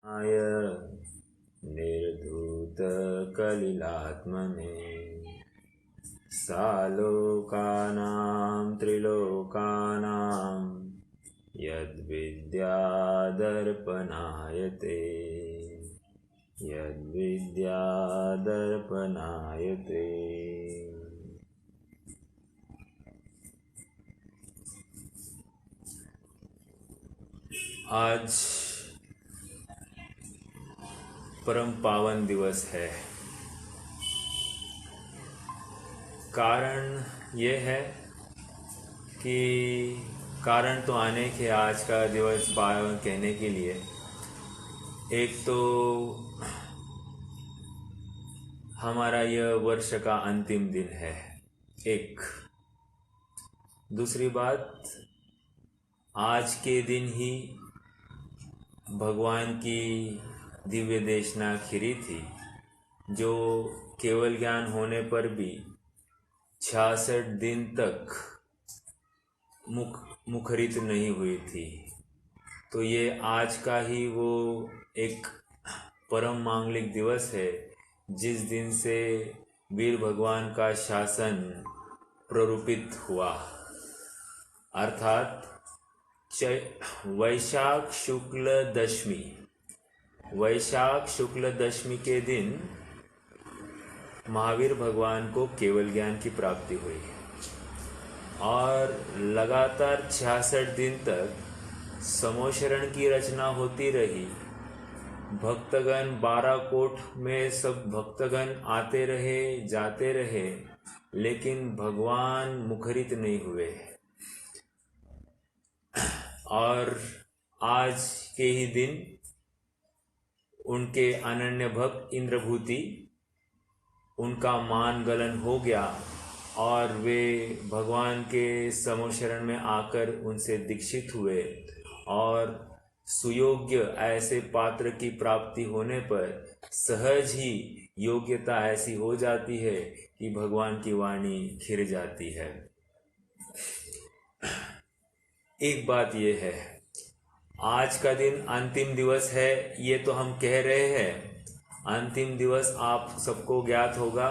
आय निर्धूतकलिलात्मने सालोकानां त्रिलोकानां यद्विद्यादर्पणायते यद्विद्यादर्पणायते। आज परम पावन दिवस है। कारण ये है कि कारण तो अनेक है आज का दिवस पावन कहने के लिए। एक तो हमारा यह वर्ष का अंतिम दिन है, एक। दूसरी बात, आज के दिन ही भगवान की दिव्य देशना खिरी थी, जो केवल ज्ञान होने पर भी 66 दिन तक मुखरित नहीं हुई थी। तो ये आज का ही वो एक परम मांगलिक दिवस है जिस दिन से वीर भगवान का शासन प्ररूपित हुआ, अर्थात वैशाख शुक्ल दशमी के दिन महावीर भगवान को केवल ज्ञान की प्राप्ति हुई और लगातार 66 दिन तक समोशरण की रचना होती रही। भक्तगण 12 कोट में सब भक्तगण आते रहे जाते रहे, लेकिन भगवान मुखरित नहीं हुए। और आज के ही दिन उनके अनन्य भक्त इंद्रभूति, उनका मान गलन हो गया और वे भगवान के समोशरण में आकर उनसे दीक्षित हुए। और सुयोग्य ऐसे पात्र की प्राप्ति होने पर सहज ही योग्यता ऐसी हो जाती है कि भगवान की वाणी खिर जाती है। एक बात ये है, आज का दिन अंतिम दिवस है, ये तो हम कह रहे हैं। अंतिम दिवस आप सबको ज्ञात होगा,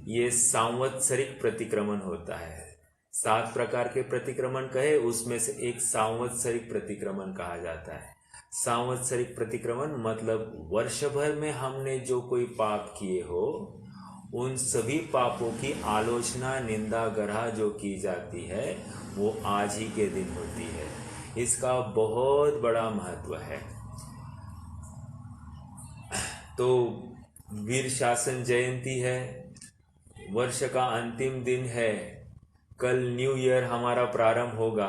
ये सांवत्सरिक प्रतिक्रमण होता है। 7 प्रकार के प्रतिक्रमण कहे, उसमें से एक सांवत्सरिक प्रतिक्रमण कहा जाता है। सांवत्सरिक प्रतिक्रमण मतलब वर्ष भर में हमने जो कोई पाप किए हो, उन सभी पापों की आलोचना, निंदा, गरहा जो की जाती है वो आज ही के दिन होती है। इसका बहुत बड़ा महत्व है। तो वीर शासन जयंती है, वर्ष का अंतिम दिन है, कल न्यू ईयर हमारा प्रारंभ होगा।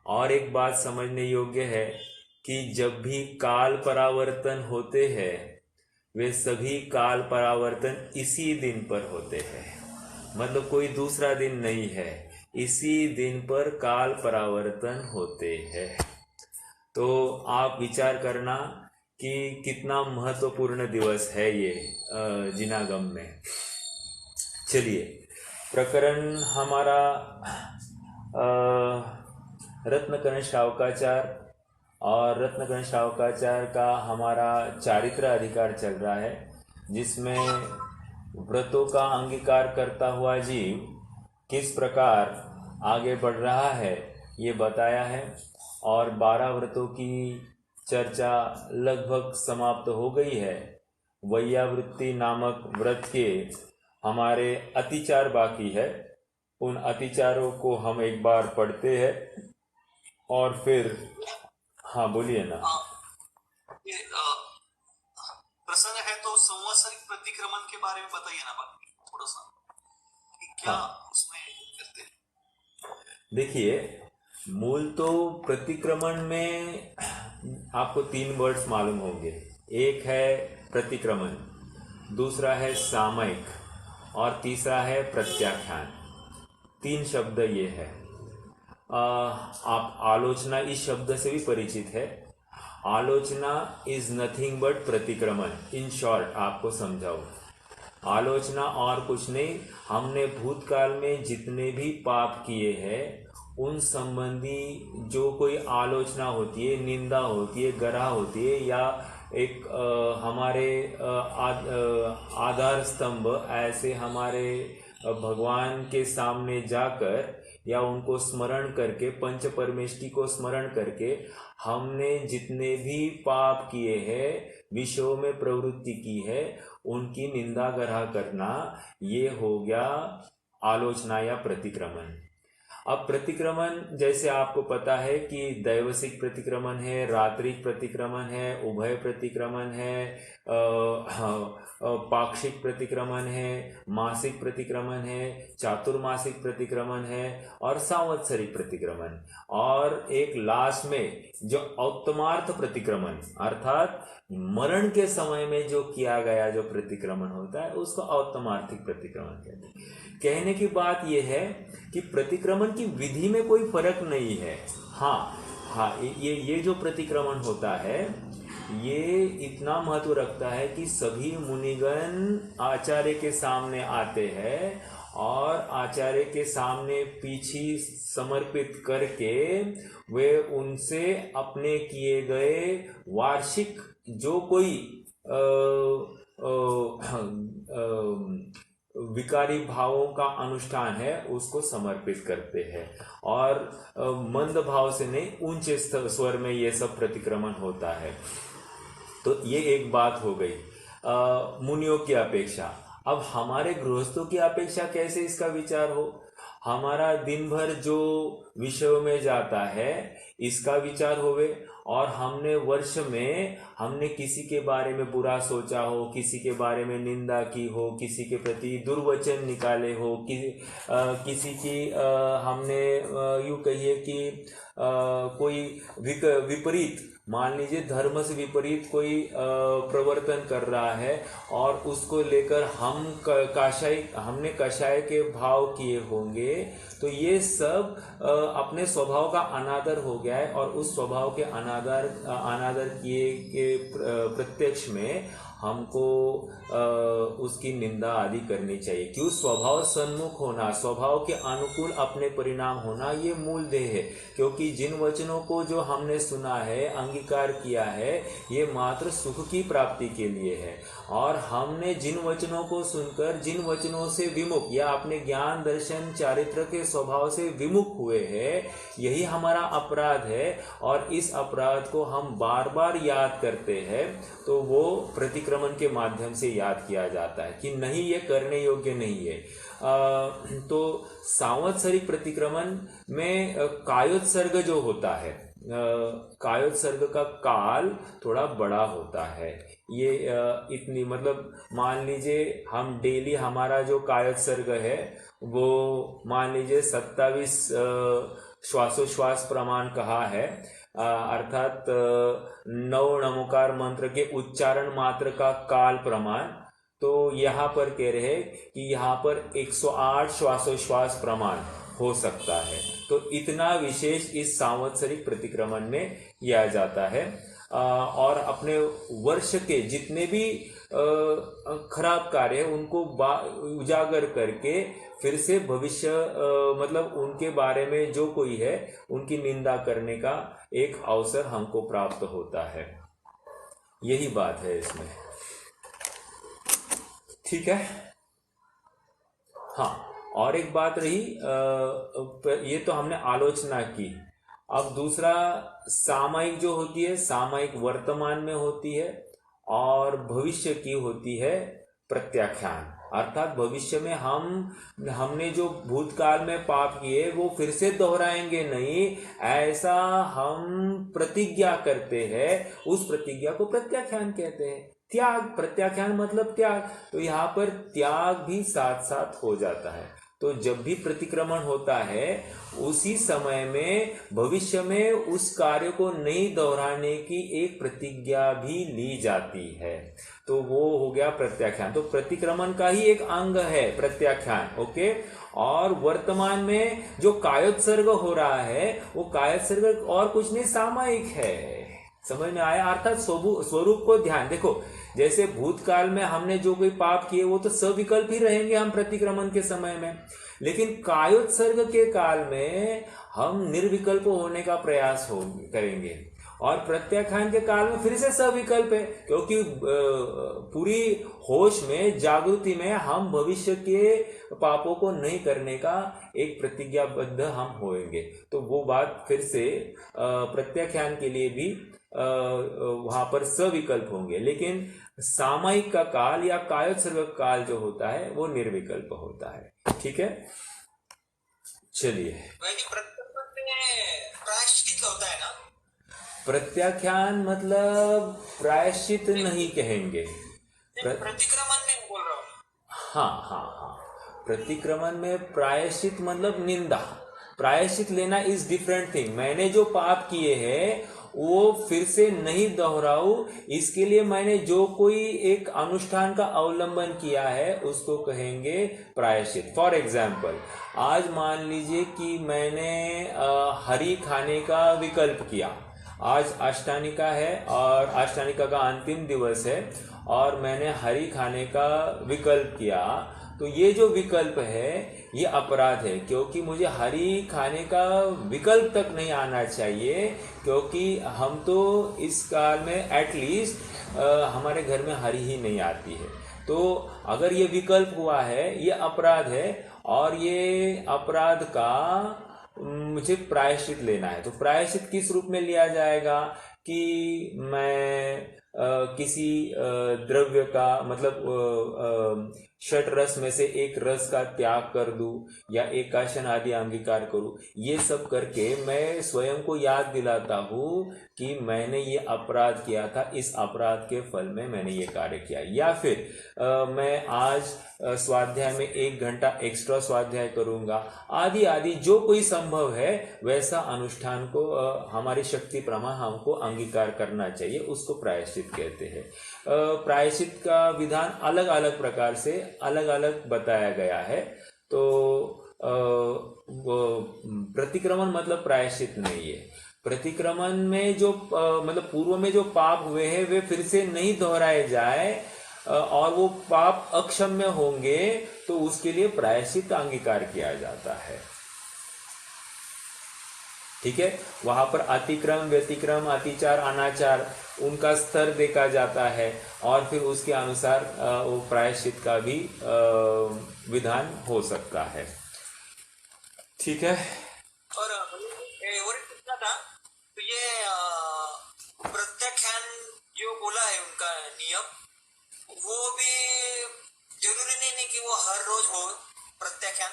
और एक बात समझने योग्य है कि जब भी काल परावर्तन होते हैं, वे सभी काल परावर्तन इसी दिन पर होते हैं, मतलब कोई दूसरा दिन नहीं है, इसी दिन पर काल परावर्तन होते हैं। तो आप विचार करना कि कितना महत्वपूर्ण दिवस है ये जिनागम में। चलिए, प्रकरण हमारा रत्नकर्ण शावकाचार, और रत्नकर्ण शावकाचार का हमारा चारित्र अधिकार चल रहा है, जिसमें व्रतों का अंगीकार करता हुआ जीव किस प्रकार आगे बढ़ रहा है ये बताया है। और 12 व्रतों की चर्चा लगभग समाप्त हो गई है। वैयावृत्ति नामक व्रत के हमारे अतिचार बाकी है, उन अतिचारों को हम एक बार पढ़ते हैं और फिर हाँ बोलिए ना। ये प्रसंग है तो संवत्सरिक प्रतिक्रमण के बारे में बताइए ना, बाकी थोड़ा सा कि क्या उसमें करते हैं। देखिए, मूल तो प्रतिक्रमण में आपको 3 वर्ड्स मालूम होंगे। एक है प्रतिक्रमण, दूसरा है सामयिक और तीसरा है प्रत्याख्यान। 3 शब्द ये है। आप आलोचना इस शब्द से भी परिचित है। आलोचना इज नथिंग बट प्रतिक्रमण। इन शॉर्ट आपको समझाओ, आलोचना और कुछ नहीं, हमने भूतकाल में जितने भी पाप किए हैं उन संबंधी जो कोई आलोचना होती है, निंदा होती है, गरहा होती है, या एक हमारे आधार स्तंभ, ऐसे हमारे भगवान के सामने जाकर या उनको स्मरण करके, पंच परमेष्टि को स्मरण करके हमने जितने भी पाप किए हैं, विषयों में प्रवृत्ति की है, उनकी निंदा ग्रह करना, ये हो गया आलोचना या प्रतिक्रमण। अब प्रतिक्रमण जैसे आपको पता है कि दैवसिक प्रतिक्रमण है, रात्रिक प्रतिक्रमण है, उभय प्रतिक्रमण है, पाक्षिक प्रतिक्रमण है, मासिक प्रतिक्रमण है, चातुर्मासिक प्रतिक्रमण है और संवत्सरिक प्रतिक्रमण, और एक लास्ट में जो औत्तमार्थ प्रतिक्रमण अर्थात मरण के समय में जो किया गया जो प्रतिक्रमण होता है उसको औत्तमार्थिक प्रतिक्रमण कहते हैं। कहने की बात यह है कि प्रतिक्रमण की विधि में कोई फर्क नहीं है। हाँ, ये जो प्रतिक्रमण होता है ये इतना महत्व रखता है कि सभी मुनिगण आचार्य के सामने आते हैं और आचार्य के सामने पीछी समर्पित करके वे उनसे अपने किए गए वार्षिक जो कोई विकारी भावों का अनुष्ठान है उसको समर्पित करते हैं, और मंद भाव से नहीं, ऊंचे स्वर में ये सब प्रतिक्रमण होता है। तो ये एक बात हो गई मुनियों की अपेक्षा। अब हमारे गृहस्थों की अपेक्षा कैसे इसका विचार हो? हमारा दिन भर जो विषयों में जाता है इसका विचार होवे, और हमने वर्ष में हमने किसी के बारे में बुरा सोचा हो, किसी के बारे में निंदा की हो, किसी के प्रति दुर्वचन निकाले हो, किसी की हमने यूं कहिए कि कोई विपरीत, मान लीजिए धर्म से विपरीत कोई प्रवर्तन कर रहा है और उसको लेकर हमने कषाय के भाव किए होंगे, तो ये सब अपने स्वभाव का अनादर हो गया है, और उस स्वभाव के अनादर किए के प्रत्यक्ष में हमको उसकी निंदा आदि करनी चाहिए। क्यों? स्वभाव सन्मुख होना, स्वभाव के अनुकूल अपने परिणाम होना, ये मूल ध्येय है। क्योंकि जिन वचनों को जो हमने सुना है, अंगीकार किया है, ये मात्र सुख की प्राप्ति के लिए है, और हमने जिन वचनों को सुनकर जिन वचनों से विमुख या अपने ज्ञान दर्शन चारित्र के स्वभाव से विमुख हुए हैं, यही हमारा अपराध है, और इस अपराध को हम बार बार याद करते हैं, तो वो प्रतिक्रमण के माध्यम से याद किया जाता है कि नहीं, ये करने योग्य नहीं है। तो सांवत्सरिक प्रतिक्रमण में कायोत्सर्ग जो होता है, कायोत्सर्ग का काल थोड़ा बड़ा होता है। ये इतनी, मतलब मान लीजिए हम डेली हमारा जो कायोत्सर्ग है वो मान लीजिए 27 श्वासोश्वास प्रमाण कहा है, अर्थात 9 नमोकार मंत्र के उच्चारण मात्र का काल प्रमाण। तो यहाँ पर कह रहे कि यहाँ पर 108 श्वासोश्वास प्रमाण हो सकता है। तो इतना विशेष इस सांवत्सरिक प्रतिक्रमण में किया जाता है, और अपने वर्ष के जितने भी खराब कार्य उनको उजागर करके फिर से भविष्य, मतलब उनके बारे में जो कोई है उनकी निंदा करने का एक अवसर हमको प्राप्त होता है। यही बात है इसमें, ठीक है। हाँ, और एक बात रही, ये तो हमने आलोचना की। अब दूसरा सामयिक जो होती है, सामयिक वर्तमान में होती है, और भविष्य की होती है प्रत्याख्यान, अर्थात भविष्य में हमने जो भूतकाल में पाप किए वो फिर से दोहराएंगे नहीं, ऐसा हम प्रतिज्ञा करते हैं। उस प्रतिज्ञा को प्रत्याख्यान कहते हैं। त्याग, प्रत्याख्यान मतलब त्याग, तो यहाँ पर त्याग भी साथ साथ हो जाता है। तो जब भी प्रतिक्रमण होता है उसी समय में भविष्य में उस कार्य को नहीं दोहराने की एक प्रतिज्ञा भी ली जाती है, तो वो हो गया प्रत्याख्यान। तो प्रतिक्रमण का ही एक अंग है प्रत्याख्यान, ओके। और वर्तमान में जो कायोत्सर्ग हो रहा है वो कायोत्सर्ग और कुछ नहीं, सामयिक है। समझ में आया? अर्थात स्वरूप को ध्यान देखो, जैसे भूतकाल में हमने जो कोई पाप किए वो तो सविकल्प ही रहेंगे हम प्रतिक्रमण के समय में, लेकिन कायोत्सर्ग के काल में हम निर्विकल्प होने का प्रयास करेंगे। और प्रत्याख्यान के काल में फिर से सविकल्प है, क्योंकि पूरी होश में, जागृति में हम भविष्य के पापों को नहीं करने का एक प्रतिज्ञाबद्ध हम होंगे। तो वो बात फिर से प्रत्याख्यान के लिए भी वहां पर सविकल्प होंगे, लेकिन सामयिक का काल या कायोत्सर्ग काल जो होता है वो निर्विकल्प होता है। ठीक है, चलिए। प्रायश्चित होता है ना? प्रत्याख्यान मतलब प्रायश्चित नहीं कहेंगे, प्रतिक्रमण में बोल रहा हूँ। हाँ हाँ हाँ, प्रतिक्रमण में प्रायश्चित मतलब निंदा। प्रायश्चित लेना इज डिफरेंट थिंग। मैंने जो पाप किए हैं वो फिर से नहीं दोहराऊं, इसके लिए मैंने जो कोई एक अनुष्ठान का अवलंबन किया है उसको कहेंगे प्रायश्चित। फॉर एग्जाम्पल, आज मान लीजिए कि मैंने हरी खाने का विकल्प किया। आज अष्टानिका है और अष्टानिका का अंतिम दिवस है और मैंने हरी खाने का विकल्प किया, तो ये जो विकल्प है ये अपराध है, क्योंकि मुझे हरी खाने का विकल्प तक नहीं आना चाहिए, क्योंकि हम तो इस काल में एटलीस्ट हमारे घर में हरी ही नहीं आती है। तो अगर ये विकल्प हुआ है ये अपराध है, और ये अपराध का मुझे प्रायश्चित लेना है। तो प्रायश्चित किस रूप में लिया जाएगा कि मैं किसी द्रव्य का, मतलब षट रस में से एक रस का त्याग कर दूं या एकाशन आदि अंगीकार करूं। ये सब करके मैं स्वयं को याद दिलाता हूं कि मैंने ये अपराध किया था, इस अपराध के फल में मैंने ये कार्य किया। या फिर मैं आज स्वाध्याय में 1 घंटा एक्स्ट्रा स्वाध्याय करूंगा, आदि आदि जो कोई संभव है वैसा अनुष्ठान को हमारी शक्ति प्रमाण हमको अंगीकार करना चाहिए, उसको प्रायश्चित कहते हैं। प्रायश्चित का विधान अलग अलग प्रकार से अलग अलग बताया गया है। तो प्रतिक्रमण मतलब प्रायश्चित नहीं है। प्रतिक्रमण में जो मतलब पूर्व में जो पाप हुए हैं वे फिर से नहीं दोहराए जाए और वो पाप अक्षम्य होंगे, तो उसके लिए प्रायश्चित अंगीकार किया जाता है। ठीक है, वहां पर अतिक्रम, व्यतिक्रम, अतिचार, अनाचार उनका स्तर देखा जाता है और फिर उसके अनुसार वो प्रायश्चित का भी विधान हो सकता है। ठीक है, और पूछना था, तो ये प्रत्याख्यान जो बोला है उनका नियम, वो भी जरूरी नहीं कि वो हर रोज हो प्रत्याख्यान।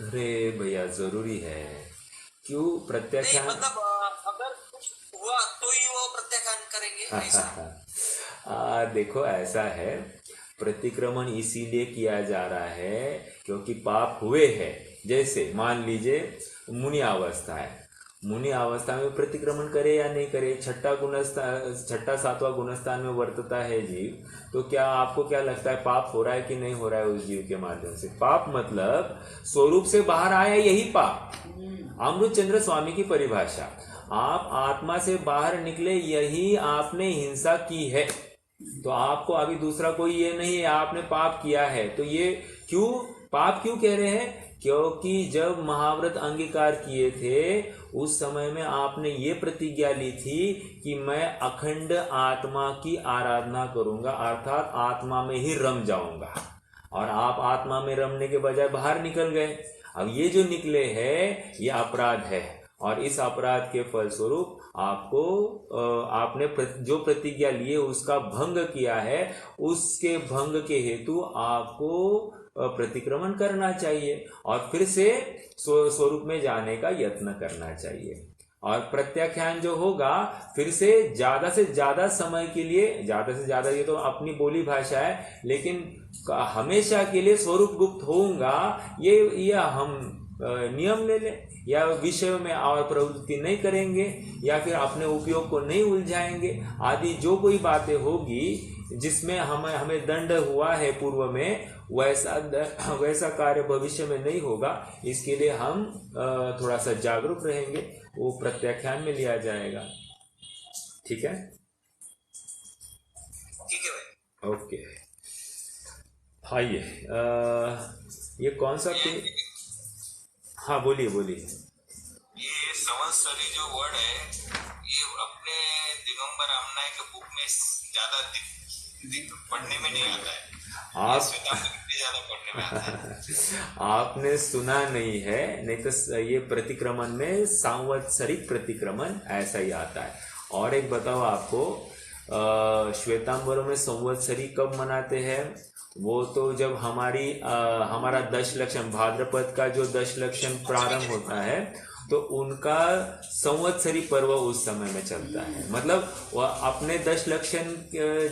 अरे भैया जरूरी है। क्यों प्रत्याख्यान? मतलब अगर कुछ हुआ तो ही वो प्रत्याख्यान करेंगे ऐसा? देखो ऐसा है, प्रतिक्रमण इसीलिए किया जा रहा है क्योंकि पाप हुए हैं। जैसे मान लीजिए मुनि अवस्था है, मुनि अवस्था में प्रतिक्रमण करे या नहीं करे, छठा सातवां गुणस्थान में वर्तता है जीव, तो क्या आपको क्या लगता है पाप हो रहा है कि नहीं हो रहा है उस जीव के माध्यम से? पाप मतलब स्वरूप से बाहर आया, यही पाप। अमृत चंद्र स्वामी की परिभाषा, आप आत्मा से बाहर निकले यही आपने हिंसा की है। तो आपको अभी दूसरा कोई ये नहीं है आपने पाप किया है। तो ये क्यों पाप क्यों कह रहे हैं? क्योंकि जब महाव्रत अंगीकार किए थे उस समय में आपने ये प्रतिज्ञा ली थी कि मैं अखंड आत्मा की आराधना करूंगा, अर्थात आत्मा में ही रम जाऊंगा, और आप आत्मा में रमने के बजाय बाहर निकल गए। अब ये जो निकले हैं ये अपराध है, और इस अपराध के फलस्वरूप आपको आपने जो प्रतिज्ञा लिए उसका भंग किया है, उसके भंग के हेतु आपको प्रतिक्रमण करना चाहिए और फिर से स्वरूप में जाने का यत्न करना चाहिए। और प्रत्याख्यान जो होगा फिर से ज्यादा समय के लिए, ज्यादा से ज्यादा ये तो अपनी बोली भाषा है, लेकिन हमेशा के लिए स्वरूप गुप्त होऊंगा, ये हम नियम ले लें, या विषय में और प्रवृत्ति नहीं करेंगे, या फिर अपने उपयोग को नहीं उलझाएंगे, आदि जो कोई बातें होगी जिसमें हमें दंड हुआ है पूर्व में, वैसा कार्य भविष्य में नहीं होगा। इसके लिए हम थोड़ा सा जागरूक रहेंगे, वो प्रत्याख्यान में लिया जाएगा। ठीक है, ठीक है भाई, ओके। हाँ, ये कौन सा हाँ बोलिए। ये संवत्सरी जो वर्ड है ये अपने ज्यादा पढ़ने में नहीं आता है। आप श्वेतांबर ज्यादा पढ़ने में आता है। आपने सुना नहीं है, नहीं तो ये प्रतिक्रमण में सांवत्सरिक प्रतिक्रमण ऐसा ही आता है। और एक बताओ आपको, श्वेतांबरों में संवत्सरी कब मनाते हैं? वो तो जब हमारा दशलक्षण भाद्रपद का जो दशलक्षण प्रारंभ होता है, तो उनका संवत्सरी पर्व उस समय में चलता है। मतलब वह अपने दशलक्षण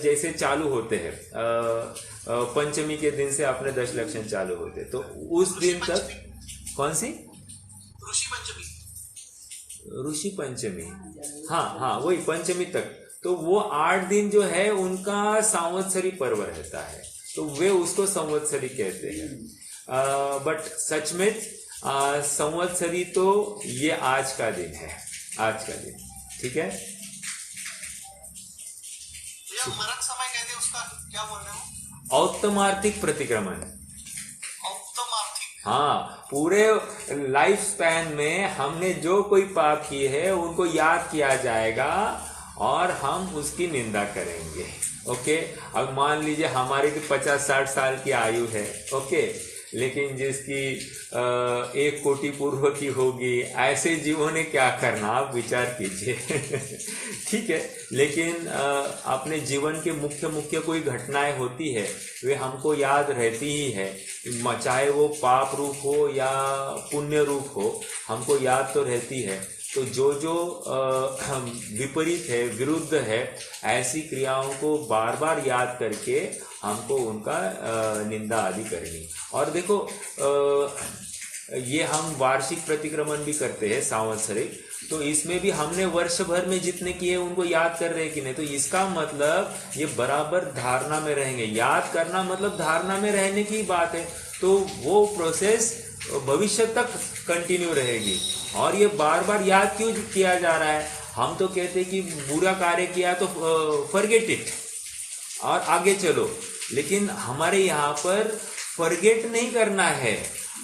जैसे चालू होते हैं, पंचमी के दिन से अपने दशलक्षण चालू होते हैं, तो उस दिन तक कौन सी ऋषि पंचमी, हाँ वही पंचमी तक, तो वो 8 दिन जो है उनका संवत्सरी पर्व रहता है, तो वे उसको संवत्सरी कहते हैं। बट सच में संवत्सरी तो ये आज का दिन है, आज का दिन, ठीक है। मरण समय कहते हैं, उसका क्या बोल रहे हो? औत्तमार्थिक प्रतिक्रमण। औत्तमार्थिक, हाँ, पूरे लाइफ स्पैन में हमने जो कोई पाप किए हैं उनको याद किया जाएगा और हम उसकी निंदा करेंगे। ओके, अब मान लीजिए हमारी तो 50-60 साल की आयु है, ओके, लेकिन जिसकी 1 कोटि पूर्व की होगी, ऐसे जीवों ने क्या करना, आप विचार कीजिए। ठीक है, लेकिन अपने जीवन के मुख्य कोई घटनाएं होती है, वे हमको याद रहती ही है, चाहे वो पाप रूप हो या पुण्य रूप हो, हमको याद तो रहती है। तो जो विपरीत है, विरुद्ध है, ऐसी क्रियाओं को बार बार याद करके हमको उनका निंदा आदि करनी। और देखो, ये हम वार्षिक प्रतिक्रमण भी करते हैं संवत्सरिक, तो इसमें भी हमने वर्ष भर में जितने किए उनको याद कर रहे हैं कि नहीं, तो इसका मतलब ये बराबर धारणा में रहेंगे। याद करना मतलब धारणा में रहने की बात है, तो वो प्रोसेस भविष्य तक कंटिन्यू रहेगी। और ये बार बार याद क्यों किया जा रहा है? हम तो कहते हैं कि बुरा कार्य किया तो फॉरगेट इट और आगे चलो, लेकिन हमारे यहाँ पर फॉरगेट नहीं करना है,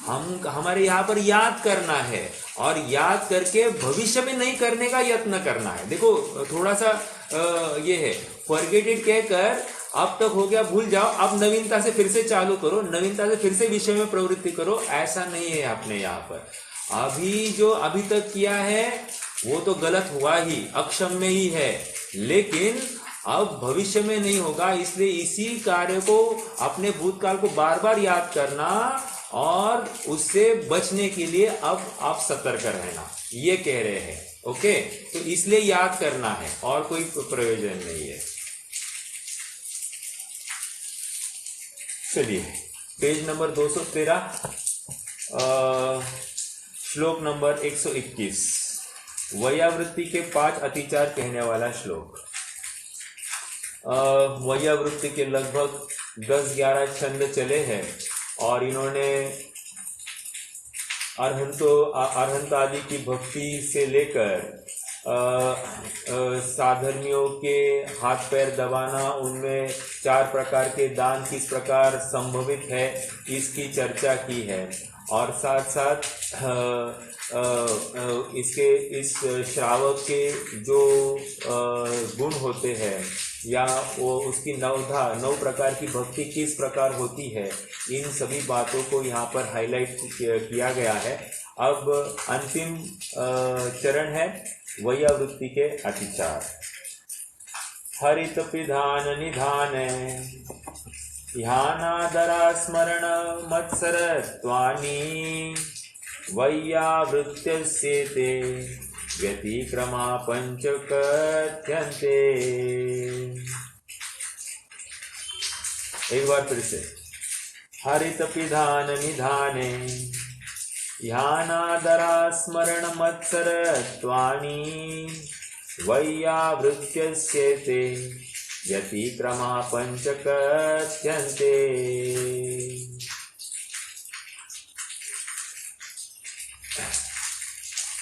हमारे यहाँ पर याद करना है, और याद करके भविष्य में नहीं करने का यत्न करना है। देखो, थोड़ा सा ये है, फॉरगेट इट कहकर अब तक हो गया भूल जाओ, अब नवीनता से फिर से चालू करो, नवीनता से फिर से विषय में प्रवृत्ति करो, ऐसा नहीं है अपने यहाँ पर। अभी जो अभी तक किया है वो तो गलत हुआ ही, अक्षम में ही है, लेकिन अब भविष्य में नहीं होगा, इसलिए इसी कार्य को, अपने भूतकाल को बार बार याद करना और उससे बचने के लिए अब आप सतर्क रहना, ये कह रहे हैं। ओके, तो इसलिए याद करना है और कोई प्रयोजन नहीं है। चलिए, पेज नंबर 213, श्लोक नंबर 121, वयावृत्ति के 5 अतिचार कहने वाला श्लोक। वयावृत्ति के लगभग 10-11 छंद चले हैं और इन्होंने अरहंत आदि की भक्ति से लेकर साधर्मियों के हाथ पैर दबाना, उनमें 4 प्रकार के दान किस प्रकार संभवित है, इसकी चर्चा की है। और साथ साथ इस श्रावक के जो गुण होते हैं, या वो उसकी 9 प्रकार की भक्ति किस प्रकार होती है, इन सभी बातों को यहाँ पर हाईलाइट किया गया है। अब अंतिम चरण है वयावृत्ति के अतिचार। हरित पिधान निधान ध्यानादरा स्मरण मत्सरत्वानि वैयावृत्यस्येते व्यतिक्रमा पंच कथ्यन्ते। एक बार फिर से, हरित पिधान निधाने ध्यानादरा स्मरण मत्सरत्वानि वैयावृत्यस्येते व्यतिक्रमा पंच कथ्यन्ते।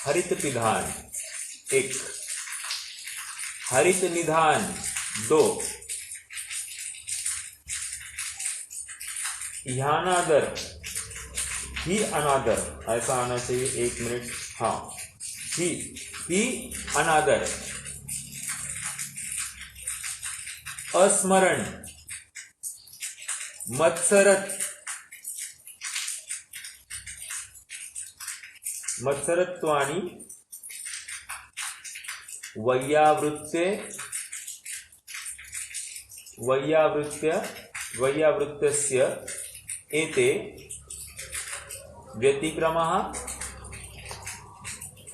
हरित पिधान 1, हरित निधान 2, ध्यानादर ही अनादर, ऐसा आना चाहिए, 1 मिनट, हाँ, ही अनादर, अस्मरण, मत्सरत, मत्सरत्वानि, वैयावृत्ते, वैयावृत्यस्य एते व्यतिक्रमः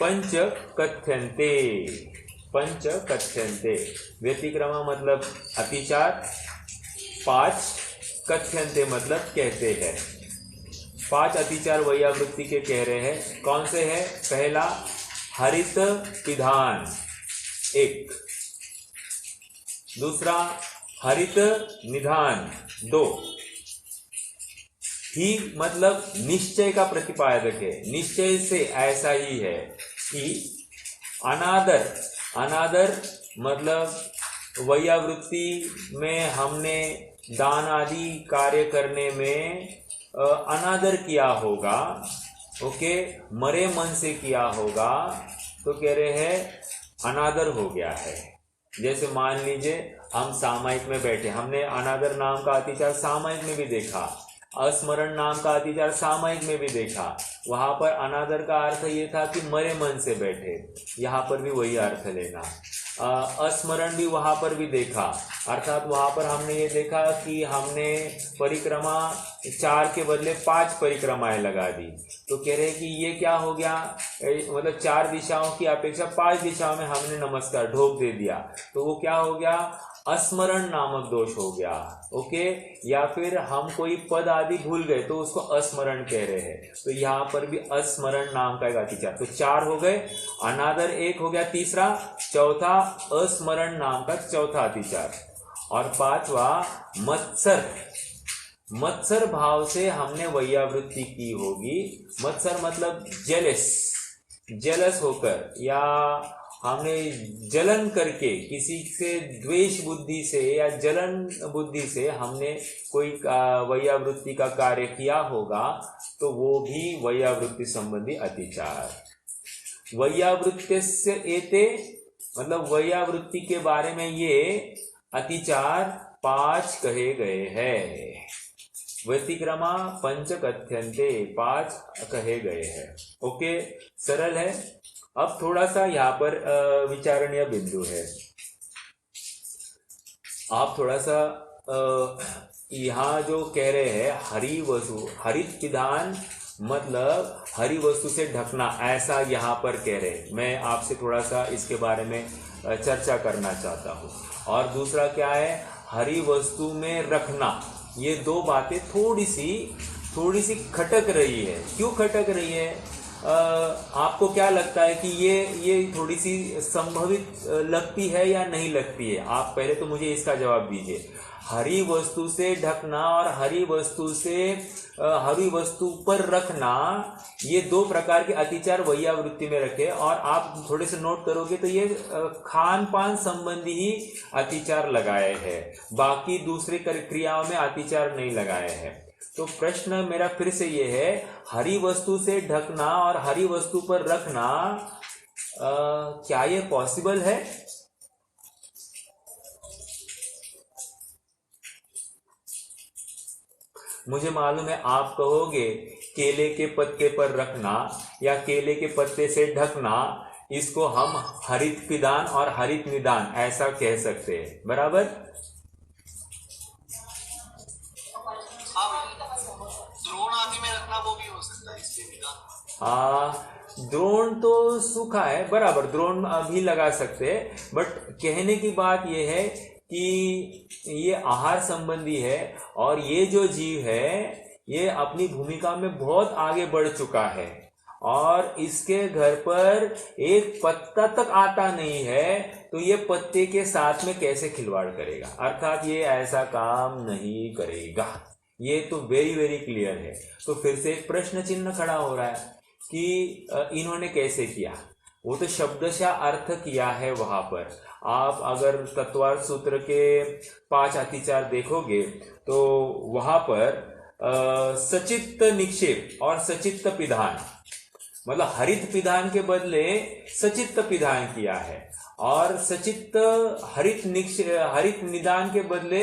पंच कथ्यन्ते। पंच कथ्यन्ते, व्यतिक्रम मतलब अतिचार, 5 कथ्यन्ते मतलब कहते हैं। 5 अतिचार वैयावृत्ति के कह रहे हैं। कौन से हैं? पहला हरित विधान 1, दूसरा हरित निधान 2। ही मतलब निश्चय का प्रतिपादक है, निश्चय से ऐसा ही है कि अनादर, अनादर मतलब वैयावृत्ति में हमने दान आदि कार्य करने में अनादर किया होगा, ओके, मरे मन से किया होगा, तो कह रहे हैं अनादर हो गया है। जैसे मान लीजिए हम सामायिक में बैठे, हमने अनादर नाम का अतिचार सामायिक में भी देखा, अस्मरण नाम का अतिचार सामायिक में भी देखा। वहां पर अनादर का अर्थ ये था कि मरे मन से बैठे, यहाँ पर भी वही अर्थ लेना। अस्मरण भी वहां पर भी देखा, अर्थात वहां पर हमने ये देखा कि हमने परिक्रमा 4 के बदले 5 परिक्रमाएं लगा दी, तो कह रहे कि ये क्या हो गया, मतलब 4 दिशाओं की अपेक्षा 5 दिशाओं में हमने नमस्कार ढोक दे दिया, तो वो क्या हो गया, अस्मरण नामक दोष हो गया। ओके, या फिर हम कोई पद आदि भूल गए तो उसको अस्मरण कह रहे हैं, तो यहाँ पर भी अस्मरण नाम का एक अतिचार। तो 4 हो गए, अनादर 1 हो गया, तीसरा, चौथा अस्मरण नाम का चौथा अतिचार, और 5वां मत्सर। मत्सर भाव से हमने वैयावृत्ति की होगी। मत्सर मतलब जेलस, जेलस होकर, या हमने जलन करके, किसी से द्वेष बुद्धि से या जलन बुद्धि से हमने कोई वैयावृत्ति का कार्य किया होगा, तो वो भी वैयावृत्ति संबंधी अतिचार। वैयावृत्तिस्य एते मतलब वैयावृत्ति के बारे में ये अतिचार 5 कहे गए हैं। व्यतिक्रमा पंच कथ्यन्ते, 5 कहे गए हैं। ओके, सरल है। अब थोड़ा सा यहाँ पर विचारणीय बिंदु है। आप थोड़ा सा यहाँ जो कह रहे हैं हरि वस्तु, हरित विधान मतलब हरि वस्तु से ढकना, ऐसा यहाँ पर कह रहे हैं। मैं आपसे थोड़ा सा इसके बारे में चर्चा करना चाहता हूँ। और दूसरा क्या है, हरि वस्तु में रखना। ये 2 बातें थोड़ी सी खटक रही है। क्यों खटक रही है? आपको क्या लगता है कि ये थोड़ी सी संभवित लगती है या नहीं लगती है? आप पहले तो मुझे इसका जवाब दीजिए। हरि वस्तु से ढकना और हरि वस्तु पर रखना, ये 2 प्रकार के अतिचार वैयावृत्ति में रखे, और आप थोड़े से नोट करोगे तो ये खान पान संबंधी ही अतिचार लगाए हैं, बाकी दूसरे क्रियाओं में अतिचार नहीं लगाए हैं। तो प्रश्न मेरा फिर से ये है, हरि वस्तु से ढकना और हरि वस्तु पर रखना, क्या ये पॉसिबल है? मुझे मालूम है आप कहोगे केले के पत्ते पर रखना या केले के पत्ते से ढकना, इसको हम हरित विधान और हरित निदान ऐसा कह सकते हैं, बराबर? द्रोण आदि में रखना वो भी हो सकता है इसके विधान। द्रोण तो सूखा है, बराबर, द्रोण भी लगा सकते हैं, बट कहने की बात यह है कि ये आहार संबंधी है, और ये जो जीव है ये अपनी भूमिका में बहुत आगे बढ़ चुका है, और इसके घर पर एक पत्ता तक आता नहीं है, तो ये पत्ते के साथ में कैसे खिलवाड़ करेगा? अर्थात ये ऐसा काम नहीं करेगा। ये तो वेरी वेरी क्लियर है। तो फिर से एक प्रश्न चिन्ह खड़ा हो रहा है कि इन्होंने कैसे किया। वो तो शब्दशः अर्थ किया है वहां पर। आप अगर तत्वार्थ सूत्र के 5 अतिचार देखोगे तो वहां पर सचित्त निक्षेप और सचित्त पिधान, मतलब हरित पिधान के बदले सचित्त पिधान किया है, और सचित्त हरित निदान के बदले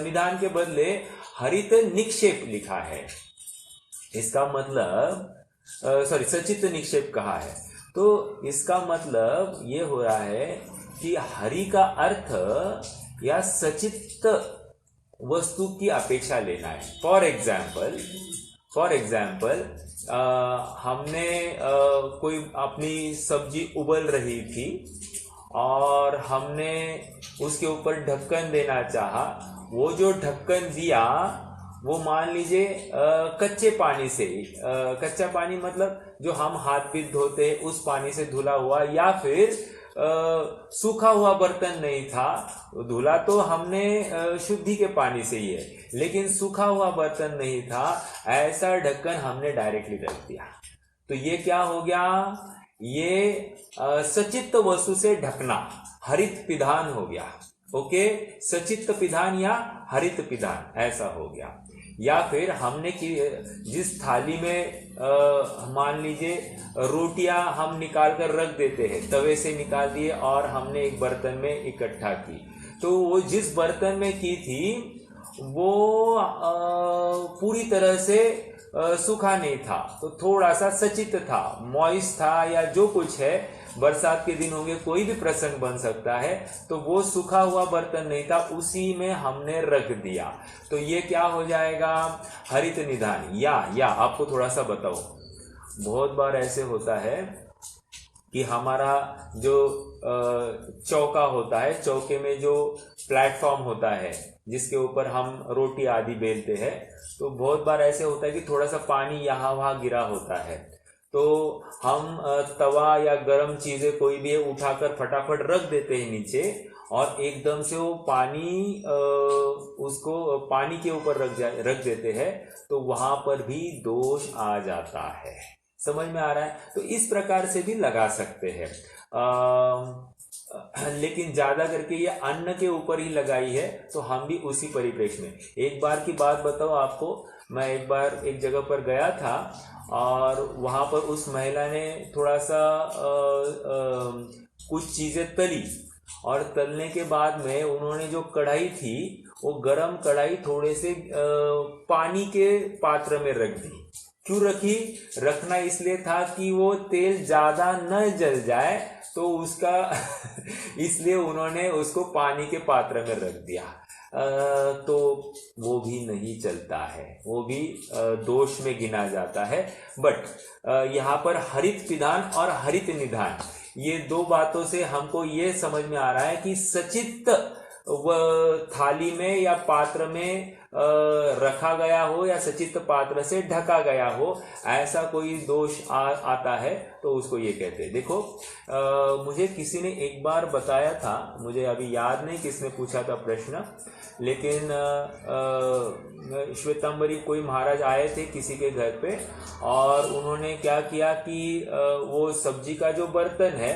निदान के बदले हरित निक्षेप लिखा है। इसका मतलब सचित्त निक्षेप कहा है, तो इसका मतलब ये हो रहा है कि हरि का अर्थ या सचित्त वस्तु की अपेक्षा लेना है। फॉर एग्जाम्पल हमने कोई अपनी सब्जी उबल रही थी और हमने उसके ऊपर ढक्कन देना चाहा। वो जो ढक्कन दिया वो मान लीजिए कच्चे पानी से, कच्चा पानी मतलब जो हम हाथ पीठ धोते उस पानी से धुला हुआ, या फिर सूखा हुआ बर्तन नहीं था, धुला तो हमने शुद्धि के पानी से ही है, लेकिन सूखा हुआ बर्तन नहीं था, ऐसा ढक्कन हमने डायरेक्टली रख दिया। तो ये क्या हो गया? ये सचित्त वस्तु से ढकना हरित पिधान हो गया। ओके, सचित्त पिधान या हरित पिधान ऐसा हो गया। या फिर हमने जिस थाली में मान लीजिए रोटियां हम निकाल कर रख देते हैं, तवे से निकाल दिए और हमने एक बर्तन में इकट्ठा की, तो वो जिस बर्तन में की थी वो पूरी तरह से सूखा नहीं था, तो थोड़ा सा सचित था, मॉइस्ट था, या जो कुछ है, बरसात के दिन होंगे, कोई भी प्रसंग बन सकता है, तो वो सूखा हुआ बर्तन नहीं था, उसी में हमने रख दिया, तो ये क्या हो जाएगा? हरित निधान। या आपको थोड़ा सा बताओ, बहुत बार ऐसे होता है कि हमारा जो चौका होता है, चौके में जो प्लेटफॉर्म होता है जिसके ऊपर हम रोटी आदि बेलते हैं, तो बहुत बार ऐसे होता है कि थोड़ा सा पानी यहाँ वहाँ गिरा होता है, तो हम तवा या गरम चीजें कोई भी उठाकर फटाफट रख देते हैं नीचे, और एकदम से वो पानी उसको पानी के ऊपर रख देते हैं, तो वहां पर भी दोष आ जाता है। समझ में आ रहा है? तो इस प्रकार से भी लगा सकते हैं, लेकिन ज्यादा करके ये अन्न के ऊपर ही लगाई है, तो हम भी उसी परिप्रेक्ष्य में। एक बार की बात बताओ आपको, मैं एक बार एक जगह पर गया था और वहां पर उस महिला ने थोड़ा सा कुछ चीजें तली, और तलने के बाद में उन्होंने जो कढ़ाई थी वो गरम कढ़ाई थोड़े से पानी के पात्र में रख दी। क्यों रखी? रखना इसलिए था कि वो तेल ज्यादा न जल जाए, तो उसका इसलिए उन्होंने उसको पानी के पात्र में रख दिया। तो वो भी नहीं चलता है, वो भी दोष में गिना जाता है। बट यहाँ पर हरित पिधान और हरित निधान, ये दो बातों से हमको ये समझ में आ रहा है कि सचित्त थाली में या पात्र में रखा गया हो या सचित्त पात्र से ढका गया हो, ऐसा कोई दोष आता है तो उसको ये कहते हैं। देखो, मुझे किसी ने एक बार बताया था, मुझे अभी याद नहीं किसने पूछा था प्रश्न, लेकिन श्वेतांबरी कोई महाराज आए थे किसी के घर पे, और उन्होंने क्या किया कि वो सब्जी का जो बर्तन है,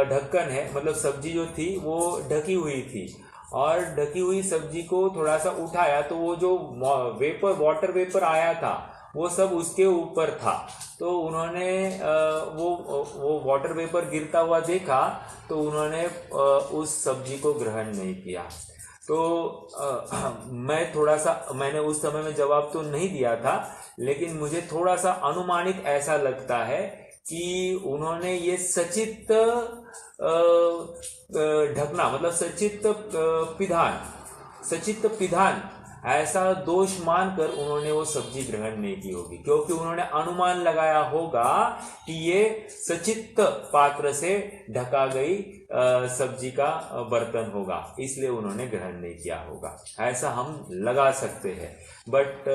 ढक्कन है, मतलब सब्जी जो थी वो ढकी हुई थी, और ढकी हुई सब्जी को थोड़ा सा उठाया तो वो जो वाटर वेपर आया था वो सब उसके ऊपर था, तो उन्होंने वो वाटर वेपर गिरता हुआ देखा, तो उन्होंने उस सब्जी को ग्रहण नहीं किया। तो मैंने उस समय में जवाब तो नहीं दिया था, लेकिन मुझे थोड़ा सा अनुमानित ऐसा लगता है कि उन्होंने ये सचित्त ढकना, मतलब सचित्त पिधान ऐसा दोष मानकर उन्होंने वो सब्जी ग्रहण नहीं की होगी, क्योंकि उन्होंने अनुमान लगाया होगा कि ये सचित्त पात्र से ढका गई सब्जी का बर्तन होगा, इसलिए उन्होंने ग्रहण नहीं किया होगा, ऐसा हम लगा सकते हैं। बट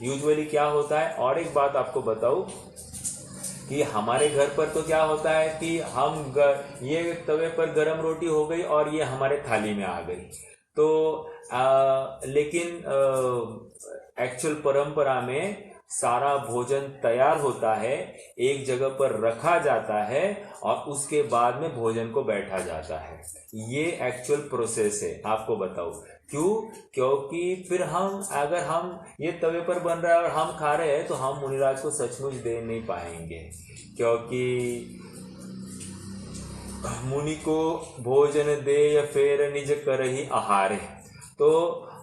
यूजुअली क्या होता है, और एक बात आपको बताऊं कि हमारे घर पर तो क्या होता है कि ये तवे पर गरम रोटी हो गई और ये हमारे थाली में आ गई, तो लेकिन एक्चुअल परंपरा में सारा भोजन तैयार होता है, एक जगह पर रखा जाता है और उसके बाद में भोजन को बैठा जाता है। ये एक्चुअल प्रोसेस है, आपको बताओ क्यों? क्योंकि फिर अगर हम ये तवे पर बन रहा है और हम खा रहे हैं तो हम मुनिराज को सचमुच दे नहीं पाएंगे, क्योंकि मुनि को भोजन दे या फेर निज करहि आहारे। तो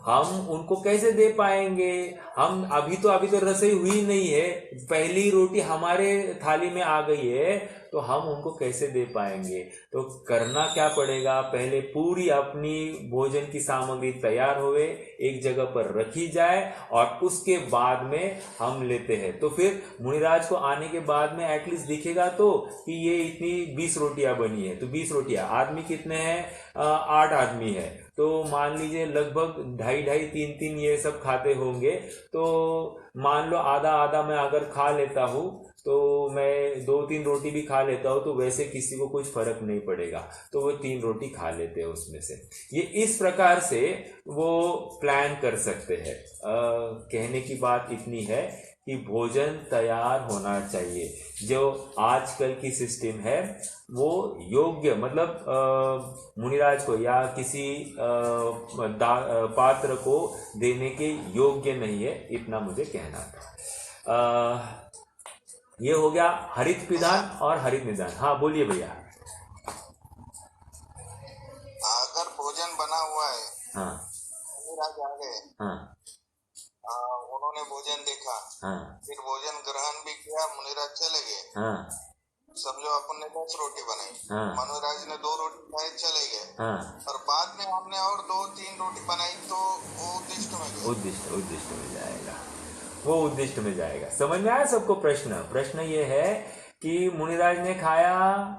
हम उनको कैसे दे पाएंगे? अभी तो रसोई हुई नहीं है, पहली रोटी हमारे थाली में आ गई है, तो हम उनको कैसे दे पाएंगे? तो करना क्या पड़ेगा, पहले पूरी अपनी भोजन की सामग्री तैयार होवे, एक जगह पर रखी जाए और उसके बाद में हम लेते हैं। तो फिर मुनिराज को आने के बाद में एटलीस्ट दिखेगा तो कि ये इतनी 20 रोटियां बनी है। तो 20 रोटियां, आदमी कितने हैं? 8 आदमी है। तो मान लीजिए लगभग 2.5 3 ये सब खाते होंगे। तो मान लो आधा आधा मैं अगर खा लेता हूँ, तो मैं 2-3 रोटी भी खा लेता हूँ, तो वैसे किसी को कुछ फर्क नहीं पड़ेगा, तो वो 3 रोटी खा लेते हैं उसमें से। ये इस प्रकार से वो प्लान कर सकते हैं। कहने की बात इतनी है कि भोजन तैयार होना चाहिए। जो आजकल की सिस्टम है वो योग्य, मतलब मुनिराज को या किसी पात्र को देने के योग्य नहीं है, इतना मुझे कहना था। ये हो गया हरित पिदान और हरित निदान। हाँ बोलिए भैया। अगर भोजन बना हुआ है, हाँ मुनिराज आ गए, हाँ उन्होंने भोजन देखा, हाँ फिर भोजन ग्रहण भी किया, मुनिराज चले गए। हाँ समझो अपन ने 10 रोटी बनाई, हाँ मुनिराज ने 2 रोटी खाई, चले गए, हाँ, और बाद में हमने और 2-3 रोटी बनाई, तो वो उद्दिष्ट में गए। उद्दिष्ट में जाएगा, वो उद्दिष्ट में जाएगा। समझ में आया सबको? प्रश्न ये है कि मुनिराज ने खाया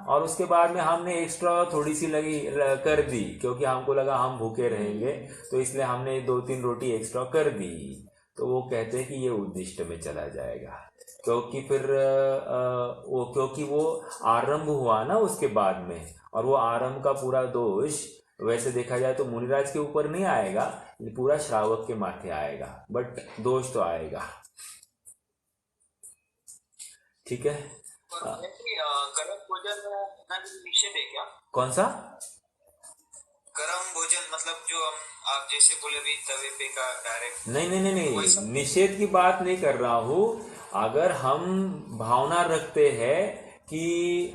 और उसके बाद में हमने एक्स्ट्रा थोड़ी सी कर दी, क्योंकि हमको लगा हम भूखे रहेंगे, तो इसलिए हमने 2-3 रोटी एक्स्ट्रा कर दी। तो वो कहते हैं कि ये उद्दिष्ट में चला जाएगा, क्योंकि फिर क्योंकि वो आरंभ हुआ ना उसके बाद में, और वो आरंभ का पूरा दोष वैसे देखा जाए तो मुनिराज के ऊपर नहीं आएगा, पूरा श्रावक के माथे आएगा, बट दोष तो आएगा। ठीक है। गरम भोजन निषेध है क्या? कौन सा गरम भोजन? मतलब जो आप जैसे बोले अभी तवे पे का डायरेक्ट? नहीं, निषेध की बात नहीं कर रहा हूँ। अगर हम भावना रखते हैं कि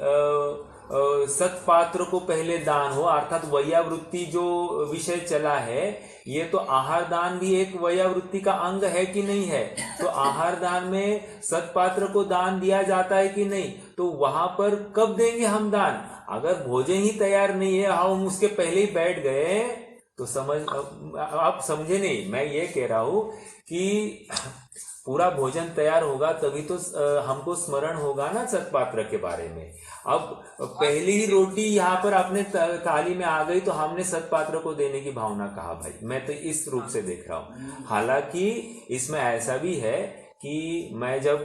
सत्पात्र को पहले दान हो, अर्थात वैयावृत्ति जो विषय चला है, ये तो आहार दान भी एक वैयावृत्ति का अंग है कि नहीं है? तो आहार दान में सत्पात्र को दान दिया जाता है कि नहीं? तो वहां पर कब देंगे हम दान? अगर भोजन ही तैयार नहीं है, हम उसके पहले ही बैठ गए, तो आप समझे नहीं। मैं ये कह रहा हूं कि पूरा भोजन तैयार होगा तभी तो हमको स्मरण होगा ना सत्पात्र के बारे में। अब पहली ही रोटी यहाँ पर अपने थाली में आ गई तो हमने सत्पात्र को देने की भावना कहा। भाई मैं तो इस रूप से देख रहा हूँ। हालांकि इसमें ऐसा भी है कि मैं जब